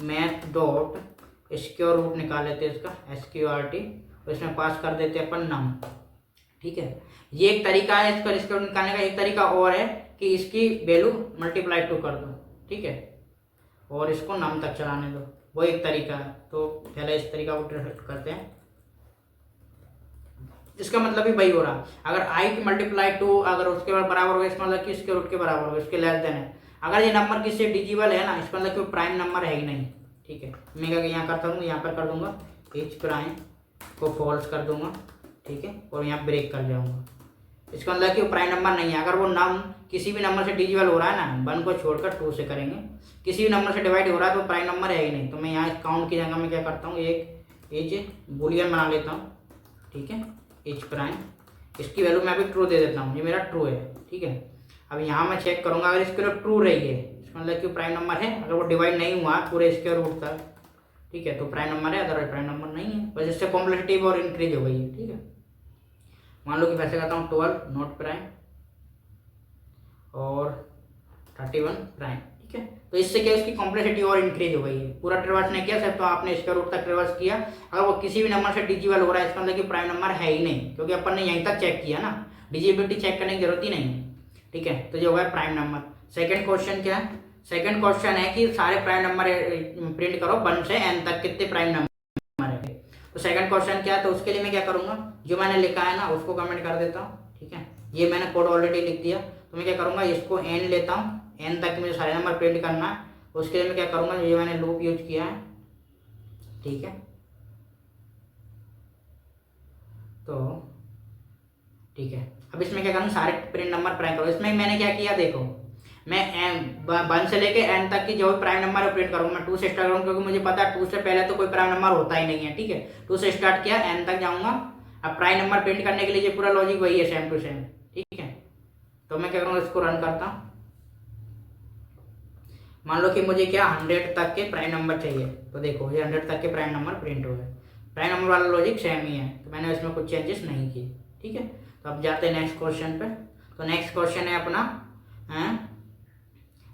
मैथ डॉट स्क्वायर रूट निकाल लेते हैं इसका, SQRT, और इसमें पास कर देते हैं अपन नम, ठीक है। ये एक तरीका है इसका स्क्वायर रूट निकालने का। एक तरीका और है कि इसकी वैल्यू मल्टीप्लाई 2 कर दो, ठीक है, और इसको नम तक चलाने दो, वो एक तरीका है। तो पहले इस तरीका को करते हैं। इसका मतलब भी वही हो रहा, अगर आई की मल्टीप्लाई 2 अगर उसके बराबर होगा, इसका मतलब कि इसके रूट के बराबर होगा, इसके लेस देन है। अगर ये नंबर किससे डिजिबल है ना, इसका मतलब कि वो प्राइम नंबर है ही नहीं, ठीक है। मैं क्या यहाँ करता हूँ, यहाँ पर कर दूंगा एच प्राइम को फॉल्स कर दूंगा, ठीक है, और यहाँ ब्रेक कर जाऊंगा। इसका मतलब कि वो प्राइम नंबर नहीं है। अगर वो नम किसी भी नंबर से डिजिबल हो रहा है ना, 1 को छोड़कर 2 से करेंगे, किसी भी नंबर से डिवाइड हो रहा है तो प्राइम नंबर है ही नहीं। तो मैं यहाँ काउंट की जगह में क्या करता हूँ, एक एज बुलियन बना लेता हूँ, ठीक है, एच प्राइम, इसकी वैल्यू मैं अभी ट्रू दे देता हूँ, ये मेरा ट्रू है, ठीक है। अब यहाँ मैं चेक करूँगा, अगर इसकी वैल्यू ट्रू रही है, इसका मतलब कि प्राइम नंबर है। अगर वो डिवाइड नहीं हुआ पूरे स्क्वायर रूट तक, ठीक है, तो प्राइम नंबर है, अदरवाइज प्राइम नंबर नहीं है। बस इससे कॉम्प्लेक्सिटी और इंक्रीज हो गई है, ठीक है। मान लो कि वैसे कहता हूँ 12 नॉट प्राइम और 31 प्राइम, ठीक है। तो इससे क्या, इसकी कॉम्प्लेक्सिटी और इंक्रीज हो गई है। पूरा ट्रेवर्स नहीं किया सिर्फ, तो आपने स्क्वायर रूट तक ट्रेवर्स किया। अगर वो किसी भी नंबर से डिजिबल हो रहा है, इसका मतलब कि प्राइम नंबर है ही नहीं, क्योंकि अपन ने यहीं तक चेक किया ना, डिजिबिलिटी चेक करने की जरूरत ही नहीं है, ठीक है। तो जो होगा प्राइम नंबर। सेकंड क्वेश्चन क्या है, सेकंड क्वेश्चन है कि सारे प्राइम नंबर प्रिंट करो 1 से n तक कितने प्राइम नंबर है। तो सेकंड क्वेश्चन क्या है, तो उसके लिए मैं क्या करूंगा, जो मैंने लिखा है ना उसको कमेंट कर देता हूँ, ठीक है। ये मैंने कोड ऑलरेडी लिख दिया। तो मैं क्या करूंगा, इसको n लेता हूँ, n तक मुझे सारे नंबर प्रिंट करना है। उसके लिए मैं क्या करूंगा, ये मैंने लूप यूज किया है, ठीक है। तो ठीक है, अब इसमें क्या करूँ, सारे प्रिंट नंबर प्राइम करो। इसमें मैंने क्या किया, देखो, मैं 1 से लेके n तक की जो प्राइम नंबर है प्रिंट करूँगा। मैं 2 से स्टार्ट करूँगा, क्योंकि मुझे पता है 2 से पहले तो कोई प्राइम नंबर होता ही नहीं है, ठीक है। 2 से स्टार्ट किया, n तक जाऊँगा। अब प्राइम नंबर प्रिंट करने के लिए ये पूरा लॉजिक वही है, सेम टू सेम, ठीक है। तो मैं क्या करूँगा, इसको रन करता हूँ। मान लो कि मुझे क्या 100 तक के प्राइम नंबर चाहिए, तो देखो ये 100 तक के प्राइम नंबर प्रिंट हो गए। प्राइम नंबर वाला लॉजिक सेम ही है, तो मैंने इसमें कुछ चेंजेस नहीं किए, ठीक है। तो अब जाते हैं नेक्स्ट क्वेश्चन पे। तो नेक्स्ट क्वेश्चन है अपना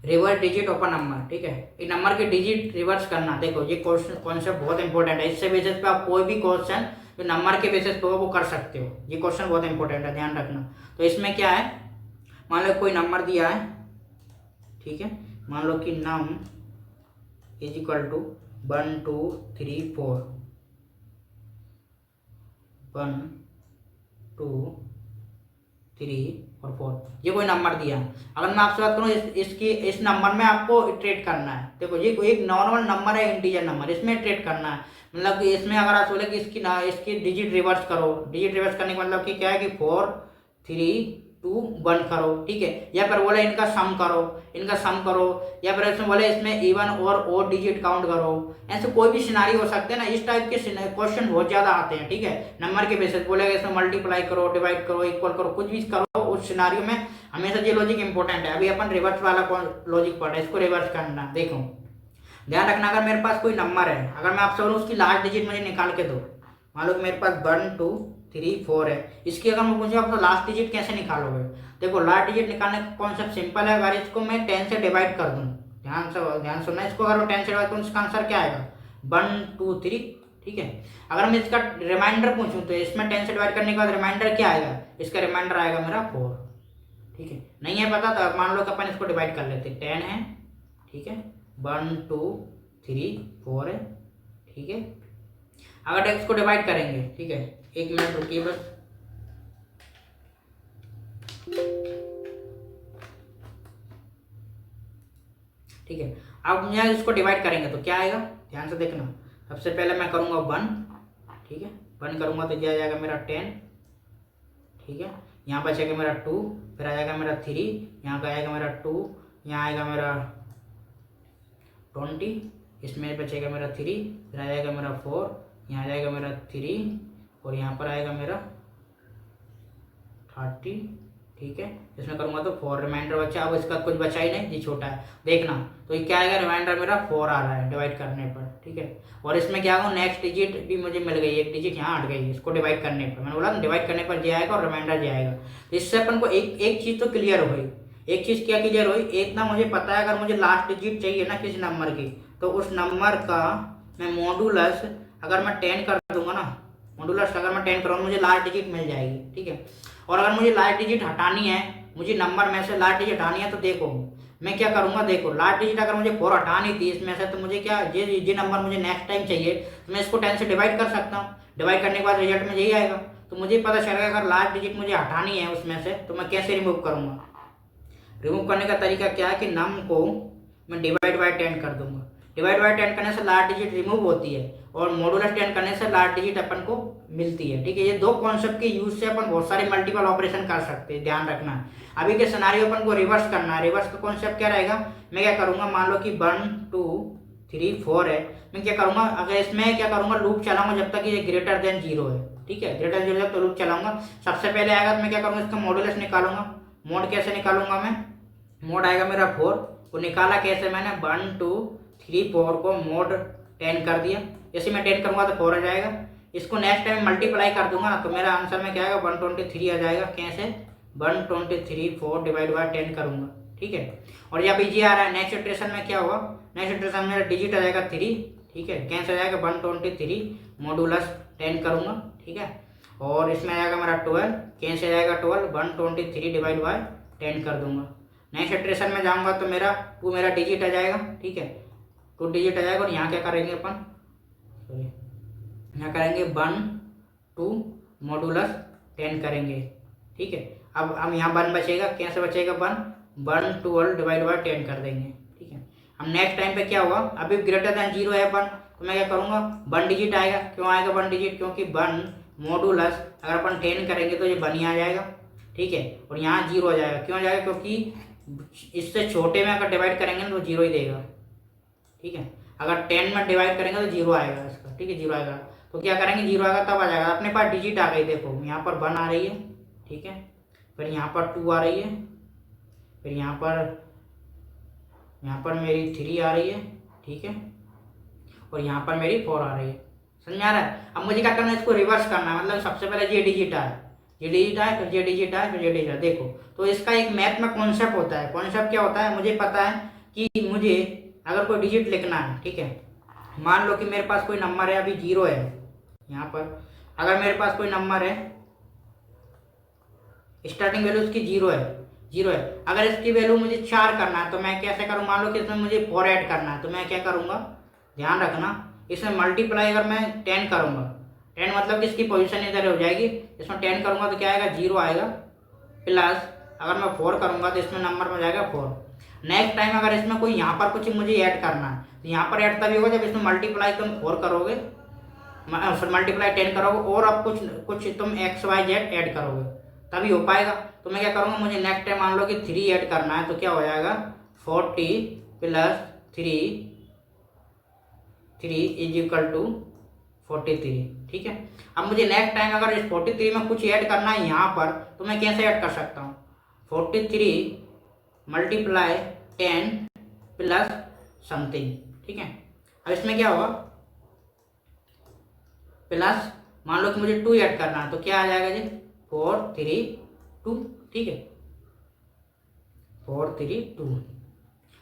reverse digit of a number, ठीक है। एक नंबर के डिजिट रिवर्स करना। देखो ये कॉन्सेप्ट बहुत इंपॉर्टेंट है। इससे बेसिस पे आप कोई भी क्वेश्चन जो नंबर के बेसिस पे हो वो कर सकते हो। ये क्वेश्चन बहुत इंपॉर्टेंट है, ध्यान रखना। तो इसमें क्या है, मान लो कोई नंबर दिया है, ठीक है। मान लो कि नम इज इक्वल टू 1 2 3 4, 1 2 3 और 4, ये कोई नंबर दिया। अगर मैं आपसे बात करूँ इस नंबर में आपको इटरेट करना है। देखो ये कोई एक नॉर्मल नंबर है, इंटीजर नंबर, इसमें इटरेट करना है। मतलब कि इसमें अगर आप बोले कि इसकी डिजिट रिवर्स करो, डिजिट रिवर्स करने का मतलब कि क्या है कि 4 3 2 1 करो, ठीक है। या फिर बोले इनका सम करो, या फिर इसमें बोले इसमें इवन और ओड डिजिट काउंट करो। ऐसे कोई भी सिनारी हो सकते हैं ना। इस टाइप के क्वेश्चन बहुत ज्यादा आते हैं, ठीक है। नंबर के बेसिस बोलेगा इसमें मल्टीप्लाई करो, डिवाइड करो, इक्वल करो, कुछ भी करो। उस सिनारियो में हमेशा ये लॉजिक इंपॉर्टेंट है। अभी अपन रिवर्स वाला लॉजिक पढ़ रहे हैं, इसको रिवर्स करना। देखो ध्यान रखना, अगर मेरे पास कोई नंबर है, अगर मैं आपसे बोलूँ उसकी लास्ट डिजिट मुझे निकाल के दो। मान लो कि मेरे पास 1 2 3 4 है। इसकी अगर मैं पूछूँ आपको लास्ट डिजिट कैसे निकालोगे, देखो लास्ट डिजिट निकालने का कॉन्सेप्ट सिंपल है। अगर इसको मैं 10 से डिवाइड कर दूँ, ध्यान सुनना, इसको अगर 10 से डिवाइड करूँ, इसका आंसर क्या आएगा, 1 2 3 ठीक है। अगर मैं इसका रिमाइंडर पूछूं तो इसमें 10 से डिवाइड करने के बाद रिमाइंडर क्या आएगा, इसका रिमाइंडर आएगा मेरा 4। ठीक है, नहीं है पता तो मान लो कि अपन इसको डिवाइड कर लेते, 10 है, ठीक है, 1 2 3 4 है, ठीक है। अगर x को डिवाइड करेंगे, ठीक है, 1 मिनट रुकिए बस, ठीक है। अब मैं इसको डिवाइड करेंगे तो क्या आएगा, ध्यान से देखना। सबसे पहले मैं करूंगा 1, ठीक है, 1 करूंगा तो क्या आ जाएगा मेरा 10, ठीक है। यहाँ बचेगा मेरा 2, फिर आ जाएगा मेरा 3, यहाँ का आएगा मेरा 2, यहाँ आएगा मेरा 20, इसमें बचेगा मेरा 3, फिर आ जाएगा मेरा 4, यहाँ आ जाएगा मेरा 3 और यहाँ पर आएगा मेरा 30, ठीक है। इसमें करूँगा तो 4 रिमाइंडर बचा। अब इसका कुछ बचा ही नहीं, ये छोटा है, देखना। तो ये क्या आएगा, रिमाइंडर मेरा 4 आ रहा है डिवाइड करने पर, ठीक है। और इसमें क्या होगा, नेक्स्ट डिजिट भी मुझे मिल गई, एक डिजिट यहाँ हट गई इसको डिवाइड करने पर। मैंने बोला डिवाइड करने पर ये आएगा और रिमाइंडर ये आएगा। तो इससे अपन को एक चीज़ तो क्लियर हो गई। एक चीज़ क्या क्लियर हुई, इतना मुझे पता है, अगर मुझे लास्ट डिजिट चाहिए ना किसी नंबर की, तो उस नंबर का मैं मॉडुलस अगर मैं 10 कर दूंगा ना, मॉडुलस अगर मैं 10 करूँगा मुझे लास्ट डिजिट मिल जाएगी, ठीक है। और अगर मुझे लास्ट डिजिट हटानी है, मुझे नंबर में से लास्ट डिजिट हटानी है, तो देखो मैं क्या करूँगा, देखो लास्ट डिजिट अगर मुझे 4 हटानी थी इसमें से, तो मुझे क्या ये नंबर मुझे नेक्स्ट टाइम चाहिए, तो मैं इसको 10 से डिवाइड कर सकता हूँ। डिवाइड करने के बाद रिजल्ट में यही आएगा। तो मुझे पता चलेगा अगर लास्ट डिजिट मुझे हटानी है उसमें से, तो मैं कैसे रिमूव करूँगा। रिमूव करने का तरीका क्या है कि नम को मैं डिवाइड बाय 10 कर दूंगा। डिवाइड बाय 10 करने से लास्ट डिजिट रिमूव होती है और मॉडुलस 10 करने से लास्ट डिजिट अपन को मिलती है, ठीक है। ये दो कॉन्सेप्ट के यूज से अपन बहुत सारे मल्टीपल ऑपरेशन कर सकते हैं, ध्यान रखना। अभी के सिनेरियो अपन को रिवर्स करना है। रिवर्स का कॉन्सेप्ट क्या रहेगा, मैं क्या करूंगा, मान लो कि 1 2 3 4 है, मैं क्या करूंगा, अगर इसमें क्या करूंगा, लूप चलाऊंगा जब तक ये ग्रेटर देन 0 है, ठीक है। ग्रेटर 0 तक तो लूप चलाऊंगा। सबसे पहले आएगा तो मैं क्या करूंगा, इसका मॉडुलस निकालूंगा। मोड कैसे निकालूंगा मैं, मोड आएगा मेरा 4, वो निकाला कैसे मैंने, 1 2 3 4 को मोड 10 कर दिया। जैसे मैं 10 करूंगा तो 4 आ जाएगा। इसको नेक्स्ट टाइम मल्टीप्लाई कर दूंगा ना, तो मेरा आंसर में क्या आएगा, 123 आ जाएगा। कैसे, 123 4 डिवाइड बाय 10 करूंगा, ठीक है। और यहाँ पे ये आ रहा है, नेक्स्ट इटरेशन में क्या होगा, नेक्स्ट इटरेशन में मेरा डिजिट आ जाएगा 3, ठीक है। कैंसिल आ जाएगा 123 मॉडुलस 10 करूंगा, ठीक है। और इसमें आ जाएगा मेरा 12, कैंसिल आ जाएगा 12, 123 डिवाइड बाय 10 कर दूंगा। नेक्स्ट इटरेशन में जाऊंगा तो मेरा 2 मेरा डिजिट आ जाएगा, ठीक है, 2 डिजिट आ जाएगा। और यहाँ क्या करेंगे अपन, सॉरी, यहाँ करेंगे 1 2 मॉडुलस 10 करेंगे, ठीक है। अब यहाँ 1 बचेगा, कैसे बचेगा 1 12 डिवाइड बाय 10 कर देंगे, ठीक है। अब नेक्स्ट टाइम पे क्या होगा, अभी ग्रेटर देन 0 है 1, तो मैं क्या करूँगा, 1 डिजिट आएगा। क्यों आएगा 1 डिजिट, क्योंकि 1 मॉडुलस अगर अपन 10 करेंगे तो ये 1 ही आ जाएगा, ठीक है। और यहाँ 0 आ जाएगा। क्यों आ जाएगा, क्योंकि इससे छोटे में अगर डिवाइड करेंगे तो 0 ही देगा, ठीक है। अगर 10 में डिवाइड करेंगे तो 0 आएगा इसका, ठीक है, 0 आएगा। तो क्या करेंगे, 0 आएगा तब आ जाएगा। अपने पास डिजिट आ गई, देखो यहाँ पर 1 आ रही है, ठीक है, फिर यहाँ पर 2 आ रही है, फिर यहाँ पर मेरी 3 आ रही है, ठीक है, और यहाँ पर मेरी 4 आ रही है। समझ आ रहा है। अब मुझे क्या करना है, इसको रिवर्स करना है। मतलब सबसे पहले ये डिजिट आए, ये डिजिट आए, फिर ये डिजिट आए, फिर ये डिजिट आए। देखो तो इसका एक मैथ में कॉन्सेप्ट होता है। कॉन्सेप्ट क्या होता है, मुझे पता है कि मुझे अगर कोई डिजिट लिखना है, ठीक है, मान लो कि मेरे पास कोई नंबर है, अभी 0 है यहाँ पर। अगर मेरे पास कोई नंबर है, स्टार्टिंग वैल्यू उसकी 0 है, अगर इसकी वैल्यू मुझे 4 करना है तो मैं कैसे करूँ, मान लो कि इसमें मुझे 4 ऐड करना है, तो मैं क्या करूँगा, ध्यान रखना, इसमें मल्टीप्लाई अगर मैं 10 करूँगा, 10 मतलब कि इसकी पोजीशन इधर हो जाएगी, इसमें 10 करूँगा तो क्या आएगा, 0 आएगा, प्लस अगर मैं 4 करूँगा तो इसमें नंबर में जाएगा 4। नेक्स्ट टाइम अगर इसमें कोई यहाँ पर कुछ मुझे ऐड करना है, तो यहाँ पर ऐड तभी होगा जब इसमें मल्टीप्लाई तुम 4 करोगे, मल्टीप्लाई 10 करोगे, और अब कुछ तुम XYZ ऐड करोगे, तभी हो पाएगा। तो मैं क्या करूँगा, मुझे नेक्स्ट टाइम मान लो कि 3 ऐड करना है, तो क्या हो जाएगा, 40 प्लस 3 इज इक्वल टू 43, ठीक है। अब मुझे नेक्स्ट टाइम अगर इस 43 में कुछ ऐड करना है यहाँ पर, तो मैं कैसे ऐड कर सकता हूँ, 43 मल्टीप्लाई 10 प्लस समथिंग, ठीक है। अब इसमें क्या होगा, प्लस मान लो कि मुझे 2 ऐड करना है, तो क्या आ जाएगा जी, 4 3 2, ठीक है, 4 3 2।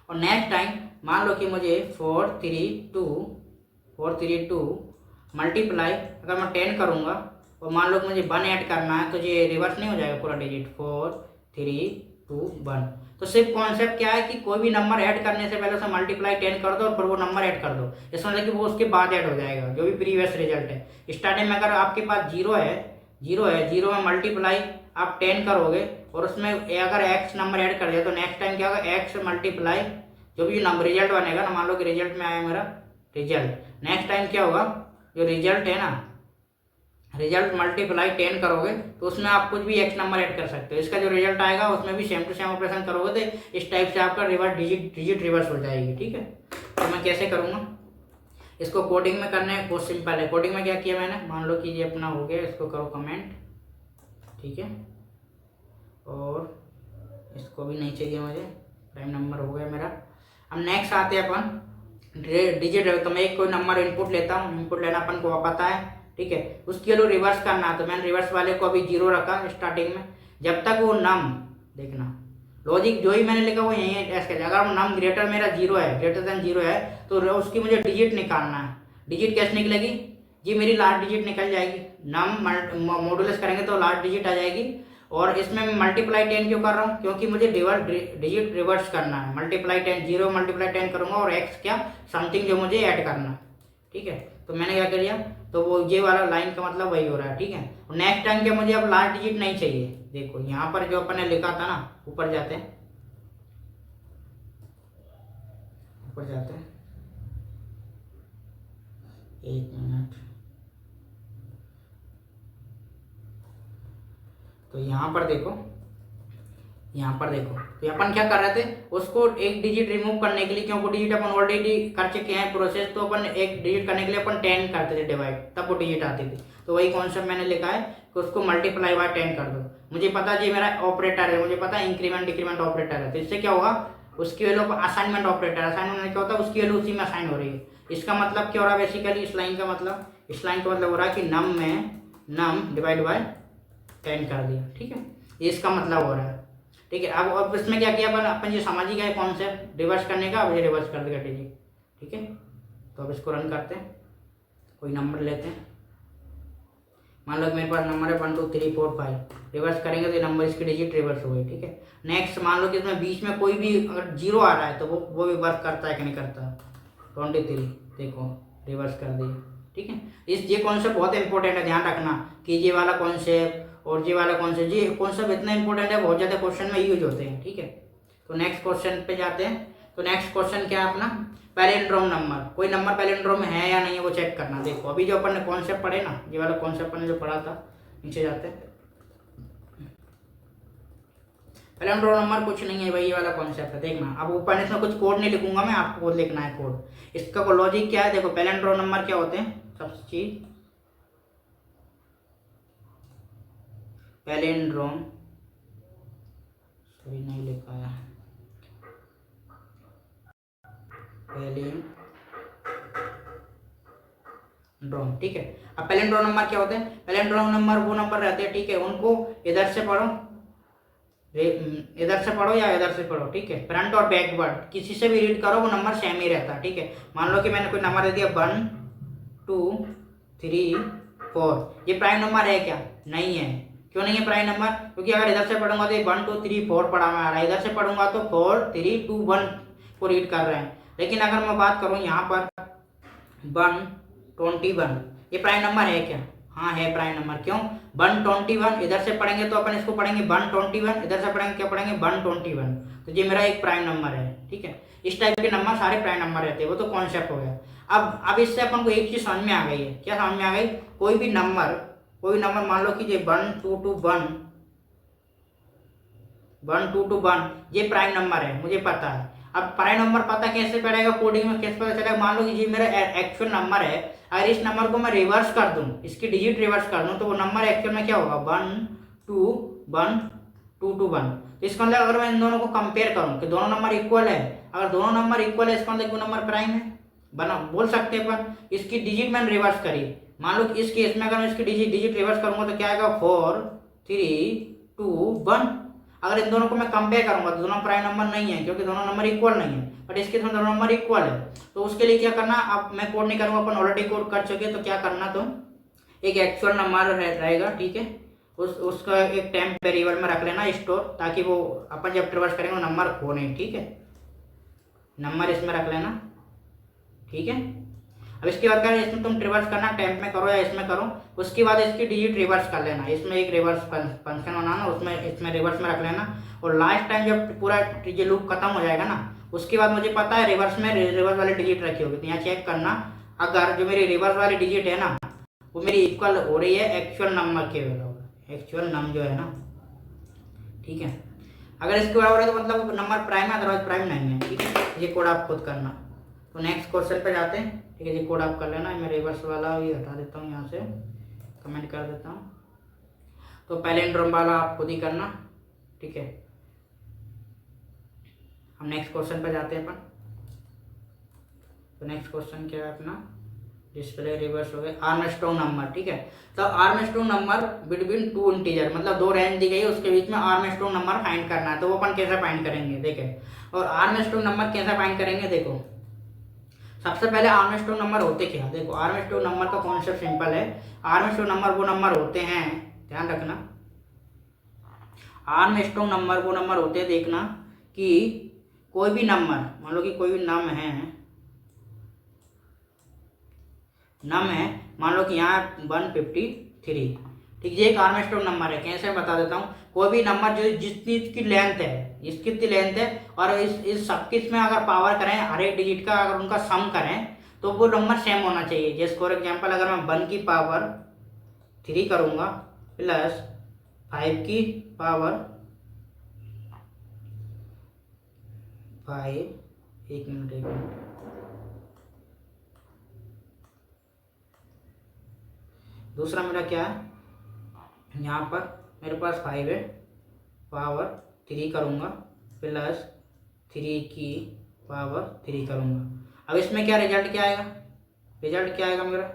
और नेक्स्ट टाइम मान लो कि मुझे 4 3 2 मल्टीप्लाई अगर मैं 10 करूँगा और मान लो कि मुझे 1 ऐड करना है, तो ये रिवर्स नहीं हो जाएगा पूरा डिजिट, 4 3 2 1। तो सिर्फ कॉन्सेप्ट क्या है कि कोई भी नंबर ऐड करने से पहले उसे मल्टीप्लाई 10 कर दो और फिर वो नंबर ऐड कर दो, इसमें मतलब कि वो उसके बाद ऐड हो जाएगा जो भी प्रीवियस रिजल्ट है। स्टार्टिंग में अगर आपके पास जीरो है, जीरो में मल्टीप्लाई आप 10 करोगे और उसमें अगर एक्स नंबर ऐड कर दिया तो नेक्स्ट टाइम क्या होगा, एक्स मल्टीप्लाई जो भी नंबर रिजल्ट बनेगा ना, मान लो कि रिजल्ट में आया मेरा रिजल्ट, नेक्स्ट टाइम क्या होगा, जो रिजल्ट है ना, रिजल्ट मल्टीप्लाई 10 करोगे तो उसमें आप कुछ भी एक्स नंबर ऐड कर सकते हो। इसका जो रिजल्ट आएगा उसमें भी सेम टू सेम ऑपरेशन करोगे तो इस टाइप से आपका रिवर्स डिजिट रिवर्स हो जाएगी। ठीक है, तो मैं कैसे करूँगा इसको, कोडिंग में करना है, बहुत सिंपल है। कोडिंग में क्या किया मैंने, मान लो कि ये अपना हो गया, इसको करो कमेंट, ठीक है, और इसको भी नहीं चाहिए मुझे, प्राइम नंबर हो गया मेरा। अब नेक्स्ट आते हैं अपन डिजिट, तो मैं एक कोई नंबर इनपुट लेता हूँ, इनपुट लेना अपन को पता है, ठीक है, उसके लिए रिवर्स करना है, तो मैंने रिवर्स वाले को अभी 0 रखा स्टार्टिंग में, जब तक वो नम, देखना लॉजिक जो ही मैंने लिखा वो यही है, अगर वो नम ग्रेटर मेरा 0 है, ग्रेटर देन 0 है, तो उसकी मुझे डिजिट निकालना है। डिजिट कैसे निकलेगी जी, मेरी लास्ट डिजिट निकल जाएगी, नम मॉडुलस करेंगे तो लास्ट डिजिट आ जाएगी। और इसमें मैं मल्टीप्लाई 10 क्यों कर रहा हूँ, क्योंकि मुझे डिजिट रिवर्स करना है, मल्टीप्लाई 10, 0 मल्टीप्लाई 10 करूँगा और एक्स क्या समथिंग जो मुझे ऐड करना है। ठीक है, तो मैंने क्या कर लिया, तो वो ये वाला लाइन का मतलब वही हो रहा है। ठीक है, और नेक्स्ट टाइम क्या मुझे अब लास्ट डिजिट नहीं चाहिए, देखो यहाँ पर जो अपन ने लिखा था ना, ऊपर जाते हैं, ऊपर जाते हैं, एक मिनट, तो यहाँ पर देखो, यहाँ पर देखो, तो अपन क्या कर रहे थे, उसको एक डिजिट रिमूव करने के लिए, क्योंकि डिजिट अपन ऑलरेडी कर चुके हैं प्रोसेस, तो अपन एक डिजिट करने के लिए अपन 10 करते थे डिवाइड, तब वो डिजिट आती थी। तो वही कॉन्सेप्ट मैंने लिखा है कि उसको मल्टीप्लाई बाय 10 कर दो। मुझे पता है ये मेरा ऑपरेटर है, मुझे पता है इंक्रीमेंट डिक्रीमेंट ऑपरेटर है, तो इससे क्या होगा, उसकी वैल्यू असाइनमेंट ऑपरेटर, असाइनमेंट क्या होता है, उसकी वैल्यू उसी में असाइन हो रही है। इसका मतलब क्या हो रहा है बेसिकली, इस लाइन का मतलब, इस लाइन का मतलब हो रहा है कि नम में नम डिवाइड बाय 10 कर दिया। ठीक है, इसका मतलब हो रहा है। ठीक है, अब इसमें क्या किया अपन ये समझ ही गए कॉन्सेप्ट रिवर्स करने का, अब ये रिवर्स कर देगा डिजिट। ठीक है, तो अब इसको रन करते हैं, कोई नंबर लेते हैं, मान लो मेरे पास नंबर है 1 2 3 4 5, रिवर्स करेंगे तो ये नंबर इसकी डिजिट रिवर्स हो गई। ठीक है, नेक्स्ट मान लो कि इसमें बीच में कोई भी अगर 0 आ रहा है तो वो भी वर्क करता है कि नहीं करता, 23 देखो रिवर्स कर दिया। ठीक है, ये कॉन्सेप्ट बहुत इंपॉर्टेंट है, ध्यान रखना कि ये वाला कॉन्सेप्ट और ये वाला कॉन्सेप्ट, ये कॉन्सेप्ट इतना इंपॉर्टेंट है, बहुत ज़्यादा क्वेश्चन में यूज होते हैं। ठीक है, तो नेक्स्ट क्वेश्चन पे जाते हैं। तो नेक्स्ट क्वेश्चन क्या है अपना, पैलिंड्रोम नंबर, कोई नंबर पैलिंड्रोम में है या नहीं है वो चेक करना। देखो अभी जो अपन ने कॉन्सेप्ट पढ़े ना, ये वाला कॉन्सेप्ट अपन ने जो पढ़ा था, नीचे जाते हैं, पैलिंड्रोम नंबर कुछ नहीं है भाई, ये वाला कॉन्सेप्ट है, देखना। अब ऊपर इसमें कुछ कोड नहीं लिखूंगा मैं, आपको खुद लिखना है कोड। इसका लॉजिक क्या है, देखो पैलिंड्रोम नंबर क्या होते हैं, सबसे चीज पैलिंड्रोम, सॉरी नहीं लिखा है, पैलिंड्रोम। ठीक है, अब पैलिंड्रोम नंबर क्या होते हैं, पैलिंड्रोम नंबर वो नंबर रहते हैं, ठीक है, उनको इधर से पढ़ो, इधर से पढ़ो या इधर से पढ़ो, ठीक है, फ्रंट और बैकवर्ड किसी से भी रीड करो वो नंबर सेम ही रहता है। ठीक है, मान लो कि मैंने कोई नंबर दे दिया 1 2 3 4, ये प्राइम नंबर है क्या, नहीं है। क्यों नहीं है प्राइम नंबर, क्योंकि अगर इधर से पढ़ूंगा तो 1 2 3 4 पढ़ा में आ रहा है, इधर से पढ़ूंगा तो 4 3 2 1 को रीड कर रहे हैं। लेकिन अगर मैं बात करूं यहाँ पर 1 21, ये प्राइम नंबर है क्या, हाँ है प्राइम नंबर। क्यों, 1 21 इधर से पढ़ेंगे तो अपन इसको पढ़ेंगे 1 21, इधर से पढ़ेंगे क्या पढ़ेंगे 1 21, तो ये मेरा एक प्राइम नंबर है। ठीक है, इस टाइप के नंबर सारे प्राइम नंबर रहते हैं, वो तो कॉन्सेप्ट हो गया। अब इससे अपन को एक चीज समझ में आ गई है, क्या समझ में आ गई, कोई भी नंबर मान लो कि ये 1 2 2 1 1 2 2 1 ये प्राइम नंबर है, मुझे पता है। अब प्राइम नंबर पता कैसे पड़ेगा, कोडिंग में कैसे पता चलेगा, मान लो कि ये मेरा एक्चुअल नंबर है, अगर इस नंबर को मैं रिवर्स कर दूं, इसकी डिजिट रिवर्स कर दूं, तो वो नंबर एक्चुअल में क्या होगा 1 2 1 2 2 1। तो इसका मतलब अगर मैं इन दोनों को कंपेयर करूं कि दोनों नंबर इक्वल है, अगर दोनों नंबर इक्वल है इसका मतलब वो नंबर प्राइम है, बना बोल सकते हैं अपन। इसकी डिजिट मैंने रिवर्स करी, मान लो कि इस केस में अगर मैं इसकी डिजिट रिवर्स करूंगा तो क्या आएगा 4 3 2 1। अगर इन दोनों को मैं कंपेयर करूंगा तो दोनों प्राइम नंबर नहीं है, क्योंकि दोनों नंबर इक्वल नहीं है, बट इसके दोनों नंबर इक्वल है। तो उसके लिए क्या करना, अब मैं कोड नहीं करूंगा, अपन ऑलरेडी कोड कर चुके। तो क्या करना, तुम एक एक्चुअल नंबर रहेगा, ठीक है, उसका एक टेम्प वेरिएबल में रख लेना स्टोर, ताकि वो अपन जब ट्रेवर्स करेंगे वो नंबर खो नहीं, ठीक है। नंबर इसमें रख लेना, ठीक है। अब इसके बाद क्या है, इसमें तुम रिवर्स करना, टेम्प में करो या इसमें करो, उसके बाद इसकी डिजिट रिवर्स कर लेना, इसमें एक रिवर्स फंक्शन बनाना, उसमें इसमें रिवर्स में रख लेना। और लास्ट टाइम जब पूरा ये लूप खत्म हो जाएगा ना, उसके बाद मुझे पता है रिवर्स में रिवर्स वाली डिजिट रखी होगी, तो यहाँ चेक करना, अगर जो मेरी रिवर्स वाली डिजिट है ना वो मेरी इक्वल हो रही है एक्चुअल नंबर के बराबर, एक्चुअल नम जो है ना, ठीक है। अगर इसके बराबर है तो मतलब नंबर प्राइम है, अदरवाइज प्राइम नहीं है, ठीक है। ये कोड आप खुद करना। तो नेक्स्ट क्वेश्चन पे जाते हैं, ठीक है। ये कोड आप कर लेना, मैं रिवर्स वाला ये हटा देता हूँ, यहाँ से कमेंट कर देता हूँ। तो पैलिंड्रोम वाला आप खुद ही करना, ठीक है। हम नेक्स्ट क्वेश्चन पे जाते हैं अपन। तो नेक्स्ट क्वेश्चन क्या है अपना, डिस्प्ले रिवर्स हो गया, आर्मस्ट्रॉन्ग नंबर, ठीक है। तो Armstrong number between two integer, मतलब दो रेंज दी गई है, उसके बीच में आर्मस्ट्रॉन्ग नंबर फाइंड करना है। तो वो अपन कैसे फाइंड करेंगे देखें। और आर्मस्ट्रॉन्ग नंबर कैसे फाइंड करेंगे, देखो सबसे पहले आर्मस्ट्रॉन्ग नंबर होते क्या, देखो आर्मस्ट्रॉन्ग नंबर का कॉन्सेप्ट सिंपल है। आर्मस्ट्रॉन्ग नंबर वो नंबर होते हैं, ध्यान रखना, आर्मस्ट्रॉन्ग नंबर वो नंबर होते हैं, देखना कि कोई भी नंबर, मान लो कि कोई भी नम है, मान लो कि यहाँ 153, ठीक, ये एक आर्मस्ट्रॉन्ग नंबर है। कैसे बता देता हूँ, कोई भी नंबर जो जितनी इसकी लेंथ है, इसकी कितनी लेंथ है, और इस सबके इसमें अगर पावर करें हर एक डिजिट का, अगर उनका सम करें तो वो नंबर सेम होना चाहिए। जैसे फॉर एग्जांपल अगर मैं 1 की पावर 3 करूँगा प्लस 5 की पावर 5, एक मिनट, दूसरा मेरा क्या है, यहाँ पर मेरे पास 5 है, पावर 3 करूँगा प्लस 3 की पावर 3 करूँगा। अब इसमें क्या रिजल्ट क्या आएगा, रिजल्ट क्या आएगा मेरा,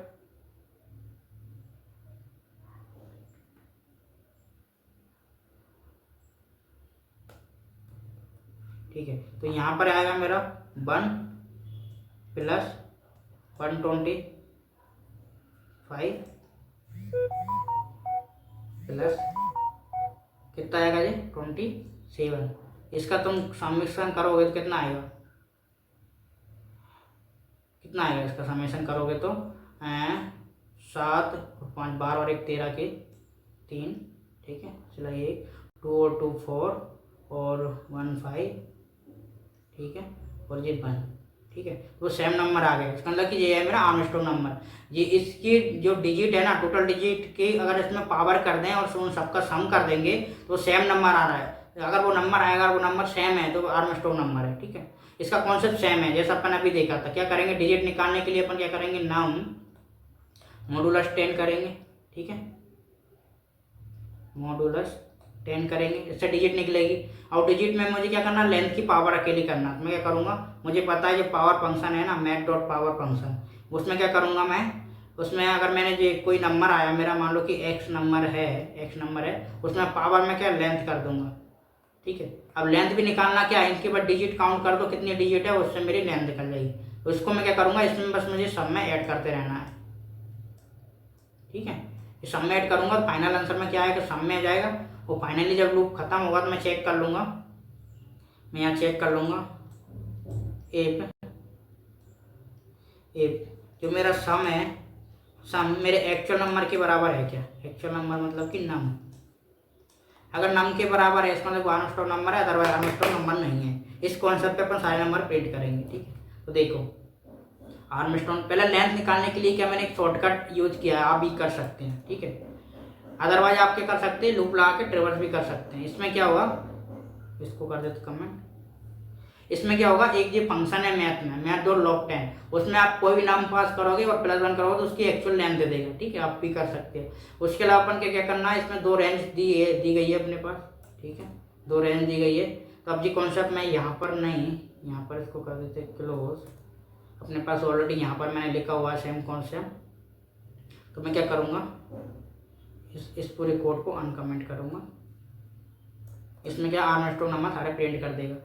ठीक है। तो यहाँ पर आएगा मेरा 1 प्लस 125 प्लस कितना आएगा जी 27। इसका तुम समेशन करोगे तो कितना आएगा, कितना आएगा इसका समेशन करोगे तो 7 और 5 12 और 1 13 के 3, ठीक है। चला 1 2 और 2 4 और 1 5, ठीक है, और ये 1, ठीक है। तो सेम नंबर आ गया, इसका मतलब कि ये है मेरा आर्मस्ट्रॉन्ग नंबर। ये इसकी जो डिजिट है ना, टोटल डिजिट की अगर इसमें पावर कर दें और उन सबका सम कर देंगे तो सेम नंबर आ रहा है। अगर वो नंबर आएगा, वो नंबर सेम है तो आर्मस्ट्रॉन्ग नंबर है, ठीक है। इसका कॉन्सेप्ट सेम है जैसा अपन अभी देखा था। क्या करेंगे, डिजिट निकालने के लिए अपन क्या करेंगे, नम मॉडुलस 10 करेंगे, ठीक है, मॉडुलस 10 करेंगे, इससे डिजिट निकलेगी। और डिजिट में मुझे क्या करना, लेंथ की पावर अकेली करना। तो मैं क्या करूँगा, मुझे पता है जो पावर फंक्शन है ना, मैथ डॉट पावर फंक्शन, उसमें क्या करूँगा मैं, उसमें अगर मैंने जो कोई नंबर आया मेरा, मान लो कि एक्स नंबर है, उसमें पावर में क्या लेंथ कर दूंगा, ठीक है। अब लेंथ भी निकालना क्या है, इनके बाद डिजिट काउंट कर दो कितनी डिजिट है, उससे मेरी लेंथ निकल जाएगी। तो इसको मैं क्या करूँगा, इसमें बस मुझे सब में ऐड करते रहना है, ठीक है। सब में ऐड करूँगा तो फाइनल आंसर में क्या आएगा, सब में आ जाएगा। वो फाइनली जब लूप खत्म होगा तो मैं चेक कर लूँगा, मैं यहाँ चेक कर लूँगा एप जो मेरा सम है, सम मेरे एक्चुअल नंबर के बराबर है क्या, एक्चुअल नंबर मतलब कि नम, अगर नम के बराबर है इसका मतलब आर्मस्ट्रॉन्ग नंबर है, अदरवाइज आर्मस्ट्रॉन्ग नंबर नहीं है। इस कॉन्सेप्ट पे अपन सारे नंबर प्रिंट करेंगे, ठीक है। तो देखो आर्मस्ट्रॉन्ग, पहले लेंथ निकालने के लिए क्या मैंने एक शॉर्टकट यूज किया है, आप भी कर सकते हैं, ठीक है। अदरवाइज आप क्या कर सकते हैं, लूप लगा के ट्रेवर्स भी कर सकते हैं। इसमें क्या होगा, इसको कर देते कमेंट, इसमें क्या होगा, एक ये फंक्शन है मैथ में, मैथ डॉट लॉग 10, उसमें आप कोई भी नाम पास करोगे और +1 करोगे तो उसकी एक्चुअल लेंथ दे देगा, ठीक है, आप भी कर सकते हैं। उसके अलावा अपन क्या क्या करना है, इसमें 2 रेंज दी गई है अपने पास, ठीक है, 2 रेंज दी गई है। तो अब ये कॉन्सेप्ट मैं यहाँ पर नहीं, यहाँ पर इसको कर देते क्लोज, अपने पास ऑलरेडी यहाँ पर मैंने लिखा हुआ है सेम कॉन्सेप्ट। तो मैं क्या करूँगा, इस पूरे कोड को अनकमेंट करूँगा, इसमें क्या आर्मस्ट्रॉन्ग नंबर सारे प्रिंट कर देगा।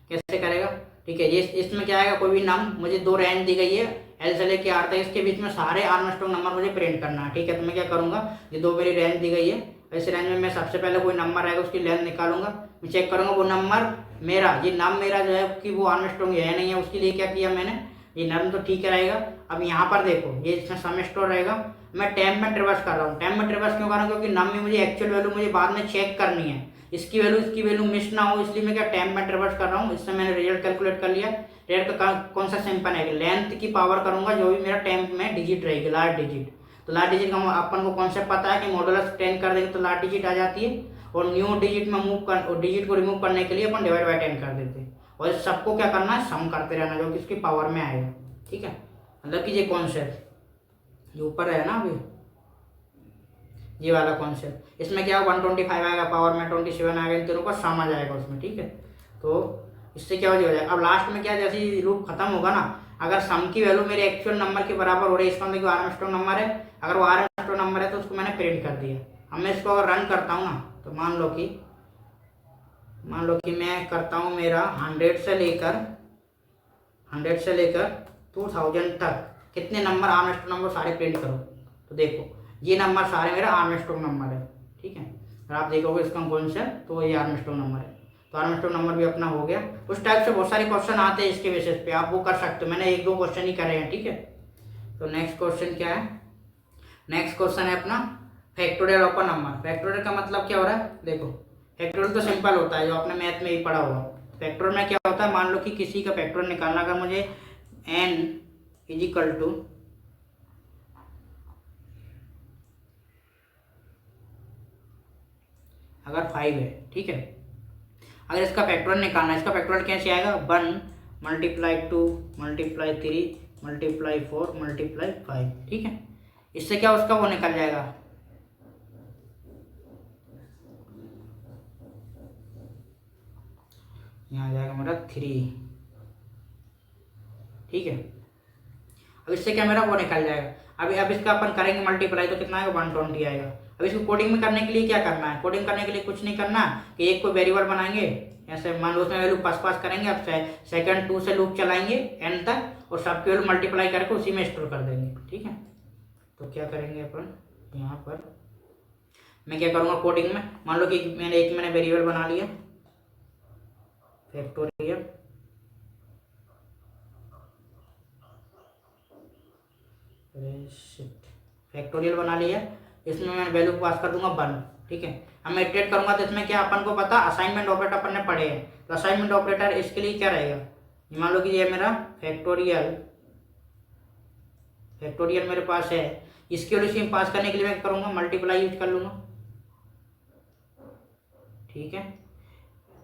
कैसे करेगा, ठीक है, ये इसमें क्या आएगा, कोई भी नाम, मुझे 2 रेंज दी गई है एल से लेके आर तक, इसके बीच में सारे आर्मस्ट्रॉन्ग नंबर मुझे प्रिंट करना है। ठीक है, तो मैं क्या करूँगा, ये 2 मेरी रेंज दी गई है, इस रेंज में मैं सबसे पहले कोई नंबर आएगा उसकी लेंथ निकालूंगा, मैं चेक करूँगा वो नंबर मेरा, ये नाम मेरा जो है कि वो आर्मस्ट्रॉन्ग है नहीं है, उसके लिए क्या किया मैंने, ये नर्म तो ठीक है रहेगा। अब यहाँ पर देखो ये इसमें सम स्टोर रहेगा, मैं टैब में ट्रिवर्स कर रहा हूँ। टैब में ट्रिवर्स क्यों कर रहा हूँ, क्योंकि नम में मुझे एक्चुअल वैल्यू मुझे बाद में चेक करनी है, इसकी वैल्यू मिस ना हो, इसलिए मैं क्या टैब में ट्रिवर्स कर रहा हूँ। इससे मैंने रिजल्ट कैलकुलेट कर लिया। रिजल्ट का कौन सा सिंपल है, लेंथ की पावर करूंगा जो भी मेरा टैब में डिजिट रहेगी, लास्ट डिजिट। तो लास्ट डिजिट का अपन को कॉन्सेप्ट पता है कि मॉडुलस 10 कर देंगे तो लास्ट डिजिट आ जाती है, और न्यू डिजिट में मूव कर, और डिजिट को रिमूव करने के लिए अपन डिवाइड बाय 10 कर देते हैं, और इस सबको क्या करना है, सम करते रहना जो कि इसकी पावर में आएगा। ठीक है, मतलब कि ये कॉन्सेप्ट जो ऊपर है ना अभी, ये वाला कॉन्सेप्ट, इसमें क्या 125 आएगा, पावर में 27 आएगा, इन तीनों का सम आ जाएगा उसमें। ठीक है, तो इससे क्या हो जाएगा, अब लास्ट में क्या, जैसे ही लूप खत्म होगा ना, अगर सम की वैल्यू मेरे एक्चुअल नंबर के बराबर हो रही है, इसका मतलब आर्मस्ट्रॉन्ग नंबर है, अगर वो आर्मस्ट्रॉन्ग नंबर है तो उसको मैंने प्रिंट कर दिया। अब मैं इसको अगर रन करता हूँ ना, तो मान लो कि मैं करता हूँ मेरा 100 से लेकर 2000 तक कितने नंबर आर्मस्ट्रॉन्ग नंबर सारे प्रिंट करो, तो देखो ये नंबर सारे मेरा आर्मस्ट्रॉन्ग नंबर है। ठीक है, अगर आप देखोगे इसका कॉन्सेप्ट तो ये आर्मस्ट्रॉन्ग नंबर है, तो आर्मस्ट्रॉन्ग नंबर भी अपना हो गया। उस टाइप से बहुत सारे क्वेश्चन आते हैं इसके बेसिस पे, आप वो कर सकते हो, मैंने 1-2 क्वेश्चन ही करे हैं। ठीक है, तो नेक्स्ट क्वेश्चन क्या है, नेक्स्ट क्वेश्चन है अपना factorial of a number. Factorial का मतलब क्या हो रहा है, देखो फैक्टोरियल तो सिंपल होता है जो आपने मैथ में ही पढ़ा होगा। फैक्टोरियल में क्या होता है, मान लो कि किसी का फैक्टोरियल निकालना, अगर मुझे n इज इक्वल टू अगर 5 है, ठीक है, अगर इसका फैक्टोरियल निकालना है, इसका फैक्टोरियल कैसे आएगा, 1 × 2 × 3 × 4 × 5। ठीक है, इससे क्या उसका वो निकल जाएगा, यहाँ आ जाएगा मेरा 3। ठीक है, अब इससे क्या मेरा वो निकल जाएगा। अब इसका अपन करेंगे मल्टीप्लाई, तो कितना आएगा, 120 आएगा। अब इसको कोडिंग में करने के लिए क्या करना है, कोडिंग करने के लिए कुछ नहीं करना कि एक को वेरिएबल बनाएंगे, ऐसे मान लो उसमें वैल्यू पास करेंगे, अब सेकंड 2 से लूप चलाएंगे n तक, और सबकी वैल्यू मल्टीप्लाई करके उसी में स्टोर कर देंगे। ठीक है, तो क्या करेंगे अपन, यहाँ पर मैं क्या करूँगा कोडिंग में, मान लो कि मैंने वेरिएबल बना लिया फैक्टोरियल, फैक्टोरियल बना लिया, इसमें मैं वैल्यू पास कर दूंगा 1। ठीक है, अब मैं इटरेट करूंगा तो इसमें क्या अपन को पता, असाइनमेंट ऑपरेटर अपन ने पढ़े हैं, तो असाइनमेंट ऑपरेटर इसके लिए क्या रहेगा, मान लो कि ये मेरा फैक्टोरियल मेरे पास है, इसके वैल्यू पास करने के लिए मैं करूंगा मल्टीप्लाई यूज कर लूंगा। ठीक है,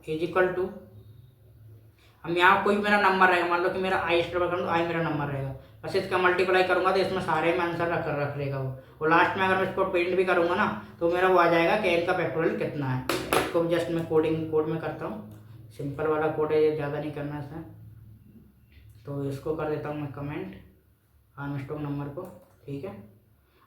इज इक्वल टू, अब यहाँ कोई मेरा नंबर रहेगा, मान लो कि मेरा आई स्टोर कर, आई मेरा नंबर रहेगा, बस इसका मल्टीप्लाई करूंगा तो इसमें सारे में आंसर रख लेगा वो लास्ट में अगर मैं इसको प्रिंट भी करूंगा ना, तो मेरा वो आ जाएगा कि n का फैक्टोरियल कितना है। इसको जस्ट मैं कोड में करता हूँ, सिंपल वाला कोड है, ये ज़्यादा नहीं करना है, तो इसको कर देता हूँ मैं कमेंट आर्मस्ट्रॉन्ग नंबर को। ठीक है,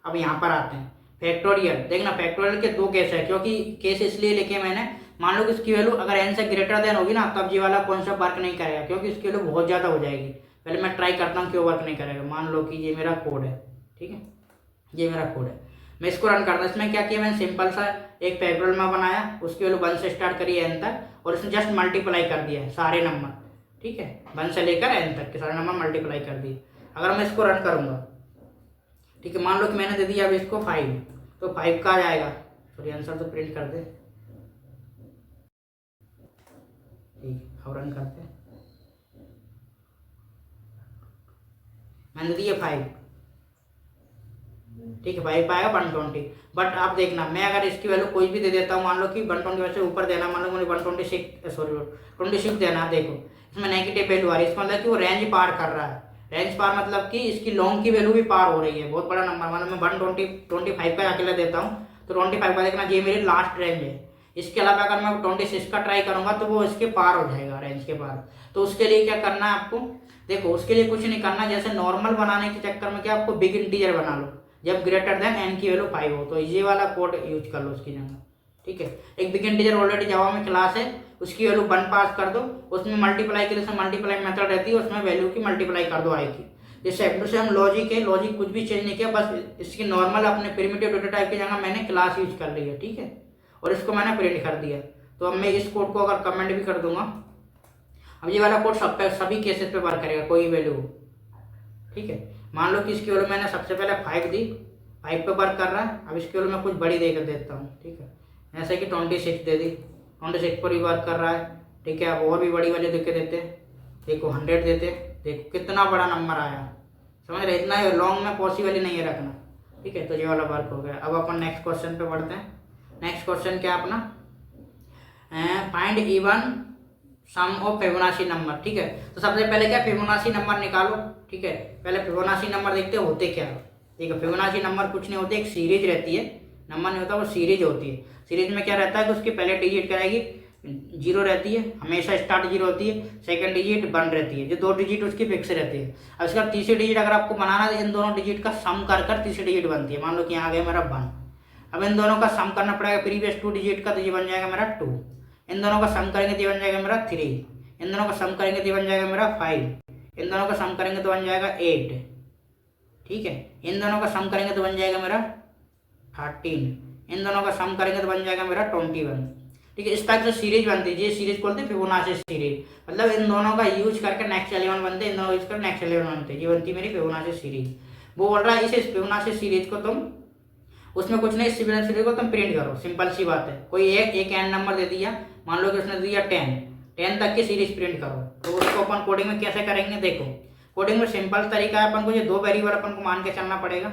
अब यहाँ पर आते हैं फैक्टोरियल, देखना फैक्टोरियल के 2 केस है, क्योंकि केस इसलिए लिखे मैंने, मान लो कि इसकी वैल्यू अगर n से ग्रेटर देन होगी ना, तब ये वाला कॉन्सेप्ट वर्क नहीं करेगा, क्योंकि इसकी वैल्यू बहुत ज़्यादा हो जाएगी। पहले मैं ट्राई करता हूँ क्यों वर्क नहीं करेगा। मान लो कि ये मेरा कोड है, ठीक है, ये मेरा कोड है, मैं इसको रन करता हूँ। इसमें क्या किया मैंने, सिंपल सा एक फैक्टोरियल में बनाया, उसकी वैल्यू 1 से स्टार्ट करी n तक, और इसमें जस्ट मल्टीप्लाई कर दिया है सारे नंबर। ठीक है, 1 से लेकर n तक के सारे नंबर मल्टीप्लाई कर दिए। अगर मैं इसको रन करूँगा, ठीक है, मान लो कि मैंने दे दिया अब इसको 5, तो 5 का आ जाएगा, सॉरी आंसर तो प्रिंट कर दे। ठीक, अब रन करते हैं, मैंने दिया 5, ठीक है, 5 पाएगा 120। बट आप देखना, मैं अगर इसकी वैल्यू कोई भी दे देता हूँ, मान लो कि 120 वैसे ऊपर देना, मान लो मुझे 26 देना, देखो इसमें नेगेटिव वैल्यू आ रही है, इसका मतलब कि वो रेंज पार कर रहा है। रेंज पार मतलब कि इसकी लॉन्ग की वैल्यू भी पार हो रही है, बहुत बड़ा नंबर, मतलब मैं 125 का अकेला देता हूँ, तो 25 का देखना, ये मेरी लास्ट रेंज है। इसके अलावा अगर मैं 26 का ट्राई करूंगा तो वो इसके पार हो जाएगा, रेंज के पार। तो उसके लिए क्या करना है आपको, देखो उसके लिए कुछ नहीं करना, जैसे नॉर्मल बनाने के चक्कर में क्या आपको बिग इंटीजर बना लो, जब ग्रेटर देन n की वैल्यू 5 हो, तो ये वाला कोड यूज कर लो उसकी जगह। ठीक है। एक बिग इंटीजर ऑलरेडी जावा में क्लास है, उसकी वैल्यू 1 पास कर दो, उसमें मल्टीप्लाई के लिए मल्टीप्लाई मेथड रहती है, उसमें वैल्यू की मल्टीप्लाई कर दो आई की। जैसे एफ से हम लॉजिक है, लॉजिक कुछ भी चेंज नहीं किया, बस इसकी नॉर्मल अपने प्रिमिटिव डेटा टाइप की जगह मैंने क्लास यूज कर ली है, ठीक है, और इसको मैंने प्रिंट कर दिया। तो अब मैं इस कोड को अगर कमेंट भी कर दूंगा, अब ये वाला कोड सभी केसेस पे वर्क करेगा, कोई वैल्यू, ठीक है। मान लो कि इसकी वैल्यू मैंने सबसे पहले 5 दी, 5 पे वर्क कर रहा है। अब इसकी वैल्यू मैं कुछ बड़ी देकर देता हूँ, ठीक है, ऐसे कि 26 दे दी, 26 पर ही वर्क कर रहा है, ठीक है। अब और भी बड़ी वैल्यू देके देते, देखो 100 देते, देखो कितना बड़ा नंबर आया, समझ रहे, इतना लॉन्ग में पॉसिबल ही नहीं है रखना, ठीक है। तो ये वाला वर्क हो गया। अब अपन नेक्स्ट क्वेश्चन पे बढ़ते हैं। नेक्स्ट क्वेश्चन क्या अपना, find even sum of Fibonacci number, ठीक है। तो सबसे पहले क्या, फिबोनाची नंबर निकालो, ठीक है। पहले फिबोनाची नंबर देखते हैं होते क्या। देखो फिबोनाची नंबर कुछ नहीं होते, एक सीरीज रहती है, नंबर नहीं होता, वो सीरीज होती है। सीरीज में क्या रहता है कि उसकी पहले डिजिट कराएगी 0 रहती है, हमेशा स्टार्ट 0 होती है, सेकंड डिजिट 1 रहती है, जो 2 डिजिट उसकी फिक्स रहती है। अब इसका तीसरी डिजिट अगर आपको बनाना है, इन दोनों डिजिट का सम कर तीसरी डिजिट बनती है। मान लो कि यहाँ आ गया मेरा 1, अब इन दोनों का सम करना पड़ेगा प्रीवियस 2 डिजिट का, तो ये बन जाएगा मेरा 2। इन दोनों का सम करेंगे तो बन जाएगा मेरा 3, इन दोनों का सम करेंगे तो बन जाएगा मेरा 5, इन दोनों का सम करेंगे तो बन जाएगा 8, ठीक है। इन दोनों का सम करेंगे तो बन जाएगा मेरा 13, इन दोनों का सम करेंगे तो बन जाएगा मेरा 21, ठीक है। इस टाइप से सीरीज बनती है, ये सीरीज बोलते हैं फिबोनाची सीरीज, मतलब इन दोनों का यूज करके नेक्स्ट एलिमेंट बनते हैं, इन दोनों यूज करके नेक्स्ट एलिमेंट बनते हैं, ये बनती है मेरी फिबोनाची सीरीज। वो बोल रहा है इस फिबोनाची सीरीज को तुम, उसमें कुछ नहीं, इस फिबोनाची सीरीज को तुम प्रिंट करो, सिंपल सी बात है। कोई एक एन नंबर दे दिया, मान लो कि उसने दिया 10 तक की सीरीज प्रिंट करो, तो उसको अपन कोडिंग में कैसे करेंगे। देखो कोडिंग में सिंपल तरीका है, अपन को ये 2 वेरिएबल अपन को मान के चलना पड़ेगा।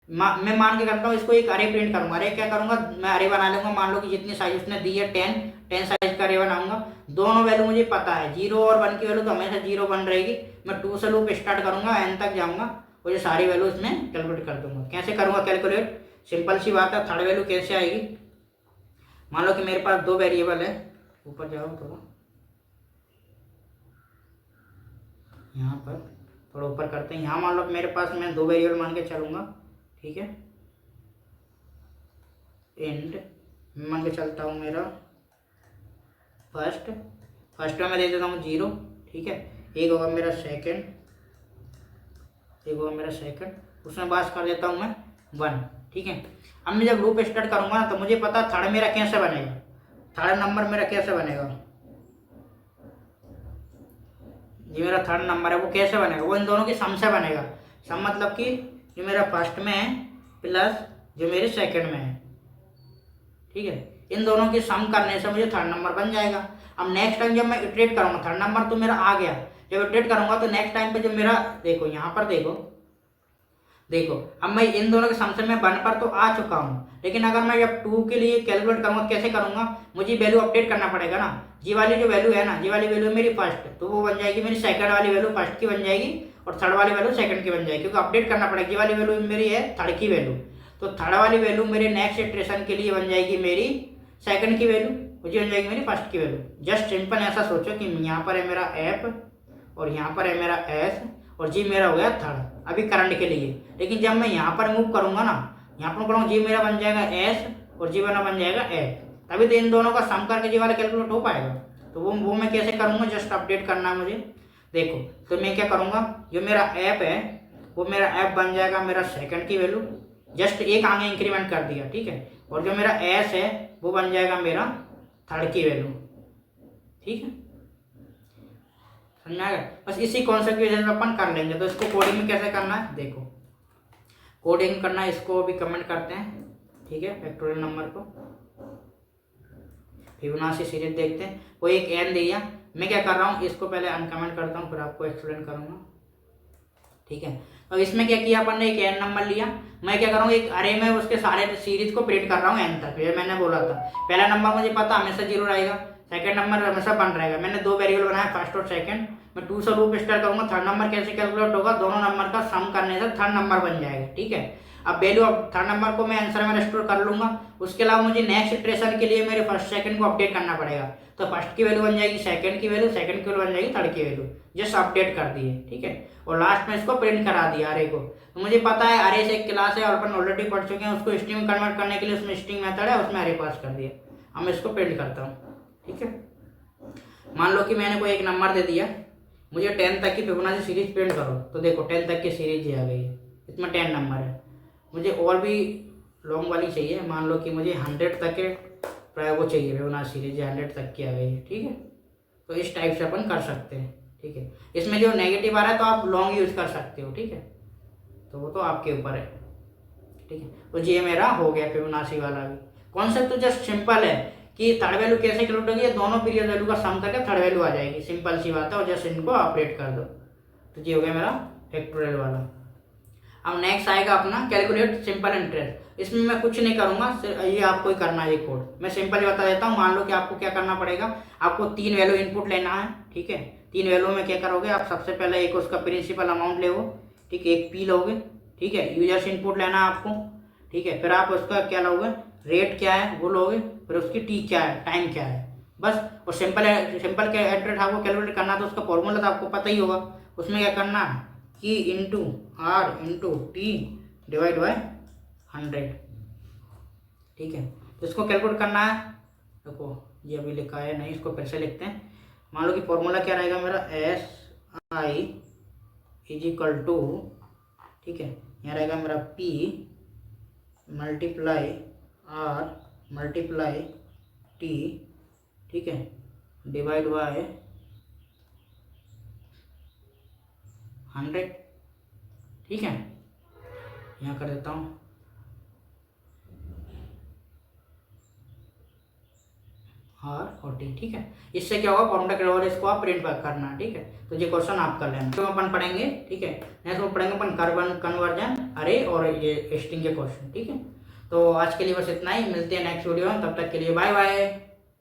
मैं मान के करता हूँ, इसको एक अरे प्रिंट करूंगा। अरे क्या करूंगा, मैं अरे बना लूंगा, मान लो कि जितनी साइज उसने दी है 10 साइज का अरे बनाऊंगा। दोनों वैल्यू मुझे पता है, 0 और 1 की वैल्यू तो हमेशा 0 1 रहेगी। मैं 2 से लूप स्टार्ट करूंगा, n तक जाऊंगा, और ये सारी वैल्यू इसमें कैलकुलेट कर दूंगा। कैसे करूंगा कैलकुलेट, सिंपल सी बात है। थर्ड वैल्यू कैसे आएगी, मान लो कि मेरे पास 2 वेरिएबल है, ऊपर जाओ थोड़ा, यहाँ पर थोड़ा ऊपर करते हैं। यहाँ मान लो मेरे पास मैं 2 वेरिएबल मान के चलूंगा, ठीक है। एंड मान के चलता हूँ मेरा फर्स्ट में मैं दे देता हूँ 0, ठीक है। एक होगा मेरा सेकंड, उसमें पास कर देता हूँ मैं 1, ठीक है। अब मैं जब लूप स्टार्ट करूँगा ना, तो मुझे पता थर्ड मेरा कैसे बनेगा, थर्ड नंबर मेरा कैसे बनेगा, ये मेरा थर्ड नंबर है, वो कैसे बनेगा, वो इन दोनों की सम से बनेगा। सम मतलब कि जो मेरा फर्स्ट में है प्लस जो मेरे सेकंड में है, ठीक है। इन दोनों की सम करने से मुझे थर्ड नंबर बन जाएगा। अब नेक्स्ट टाइम जब मैं इटरेट करूंगा, थर्ड नंबर तो मेरा आ गया, जब इटरेट करूंगा तो नेक्स्ट टाइम पे जब मेरा, देखो यहाँ पर देखो अब मैं इन दोनों के सम से मैं 1 पर तो आ चुका हूँ, लेकिन अगर मैं जब 2 के लिए कैलकुलेट करूंगा, कैसे करूंगा, मुझे वैल्यू अपडेट करना पड़ेगा ना। जी वाली जो वैल्यू है ना, जी वाली वैल्यू मेरी फर्स्ट, तो वो बन जाएगी मेरी सेकंड वाली वैल्यू फर्स्ट की बन जाएगी, और थर्ड वाली वैल्यू सेकंड की बन जाएगी, क्योंकि अपडेट करना पड़ेगा। जी वाली वैल्यू मेरी है थर्ड की वैल्यू, तो थर्ड वाली वैल्यू मेरे नेक्स्ट इटरेशन के लिए बन जाएगी मेरी सेकंड की वैल्यू, मुझे बन जाएगी मेरी फर्स्ट की वैल्यू। जस्ट सिंपल ऐसा सोचो कि यहाँ पर है मेरा एफ, और यहाँ पर है मेरा एस, और जी मेरा हो गया थर्ड अभी करंट के लिए। लेकिन जब मैं यहाँ पर मूव करूंगा ना, यहाँ पर करूँगा, जी मेरा बन जाएगा एस और जी मेरा बन जाएगा एफ, तभी तो इन दोनों का सम करके जी वाला कैलकुलेट हो पाएगा। तो वो मैं कैसे करूँगा, जस्ट अपडेट करना है मुझे। देखो तो मैं क्या करूँगा, जो मेरा ऐप है वो मेरा ऐप बन जाएगा मेरा सेकंड की वैल्यू, जस्ट एक आगे इंक्रीमेंट कर दिया, ठीक है। और जो मेरा एस है वो बन जाएगा मेरा थर्ड की वैल्यू, ठीक है, समझ आएगा। बस इसी कॉन्सेप्ट की वजह से अपन कर लेंगे। तो इसको कोडिंग में कैसे करना है, देखो कोडिंग करना है, इसको भी कमेंट करते हैं, ठीक है। फैक्टोरियल नंबर को फिबोनाची सीरीज देखते हैं। कोई एक एन दिया, मैं क्या कर रहा हूँ, इसको पहले अनकमेंट करता हूँ, फिर आपको एक्सप्लेन करूँगा, ठीक है। तो इसमें क्या किया अपन ने, एक एन नंबर लिया, मैं क्या कर रहा हूँ, एक अरे में उसके सारे सीरीज को प्रिंट कर रहा हूँ एन तक। ये मैंने बोला था, पहला नंबर मुझे पता हमेशा 0 रहेगा, सेकंड नंबर हमेशा 1 रहेगा। मैंने 2 वेरिएबल बनाया, फर्स्ट और सेकंड। मैं 2 से लूप स्टार्ट करूंगा, थर्ड नंबर कैसे कैलकुलेट होगा, दोनों नंबर का सम करने से थर्ड नंबर बन जाएगा, ठीक है। अब वैल्यू थर्ड नंबर को मैं आंसर में स्टोर कर लूंगा। उसके अलावा मुझे नेक्स्ट इटरेशन के लिए मेरे फर्स्ट सेकंड को अपडेट करना पड़ेगा। तो फर्स्ट की वैल्यू बन जाएगी सेकंड की वैल्यू, सेकंड की वैल्यू बन जाएगी थर्ड की वैल्यू, जस्ट अपडेट कर दिए, ठीक है। और लास्ट में इसको प्रिंट करा दिया अरे को। तो मुझे पता है अरे से एक क्लास है और अपन ऑलरेडी पढ़ चुके हैं, उसको स्ट्रिंग कन्वर्ट करने के लिए उसमें स्ट्रिंग मेथड है, उसमें अरे पास कर दिया। अब मैं इसको प्रिंट करता हूँ। ठीक है, मान लो कि मैंने कोई एक नंबर दे दिया, मुझे 10 तक की फिबोनाची सीरीज प्रिंट करो, तो देखो 10 तक की सीरीज ये आ गई है, इसमें 10 नंबर है। मुझे और भी लॉन्ग वाली चाहिए, मान लो कि मुझे 100 तक के प्राय वो चाहिए फिबोनाची सीरीज, 100 तक की आ गई है। ठीक है, तो इस टाइप से अपन कर सकते हैं। ठीक है, इसमें जो नेगेटिव आ रहा है तो आप लॉन्ग यूज कर सकते हो। ठीक है, तो वो तो आपके ऊपर है। ठीक है, तो ये मेरा हो गया फिबोनाची वाला भी। कॉन्सेप्ट तो जस्ट सिंपल है कि थर्ड वैल्यू कैसे कैलकुलेट होगी, दोनों पीरियड वैल्यू का सम करके थर्ड वैल्यू आ जाएगी, सिंपल सी बात है, और जस्ट इनको ऑपरेट कर दो। तो ये हो गया मेरा फैक्टोरियल वाला। अब नेक्स्ट आएगा अपना कैलकुलेट सिंपल इंटरेस्ट। इसमें मैं कुछ नहीं करूंगा, ये आपको ही करना है कोड। मैं सिंपल ही बता देता हूँ। मान लो कि आपको क्या करना पड़ेगा, आपको 3 वैल्यू इनपुट लेना है। ठीक है, 3 वैल्यू में क्या करोगे आप, सबसे पहले एक उसका प्रिंसिपल अमाउंट ले, ठीक है, एक पी लोगे। ठीक है, यूजर्स इनपुट लेना है आपको। ठीक है, फिर आप उसका क्या लोगे, रेट क्या है वो लोगे, फिर उसकी टी क्या है, टाइम क्या है, बस। और सिंपल सिंपल क्या इंटरेस्ट आपको कैलकुलेट करना है, तो उसका फॉर्मूला तो आपको पता ही होगा। उसमें क्या करना है कि into R into T divide by 100। ठीक है, तो इसको कैलकुलेट करना है। देखो ये अभी लिखा है नहीं, इसको फिर से लिखते हैं। मान लो कि फॉर्मूला क्या रहेगा मेरा, S I is equal to, ठीक है, यहाँ रहेगा मेरा P multiply R multiply T, ठीक है, डिवाइड बाय 100। ठीक है, यहाँ कर देता हूँ आर और टी। ठीक है, इससे क्या होगा, फॉर्मूला के और इसको आप प्रिंट करना है। ठीक है, तो ये क्वेश्चन आप कर लेना। तो अपन पढ़ेंगे, ठीक है, नेक्स्ट में पढ़ेंगे अपन कर्वन कन्वर्जन अरे और ये स्ट्रिंग के क्वेश्चन। ठीक है, तो आज के लिए बस इतना ही, मिलते हैं नेक्स्ट वीडियो में, तब तक के लिए बाय बाय।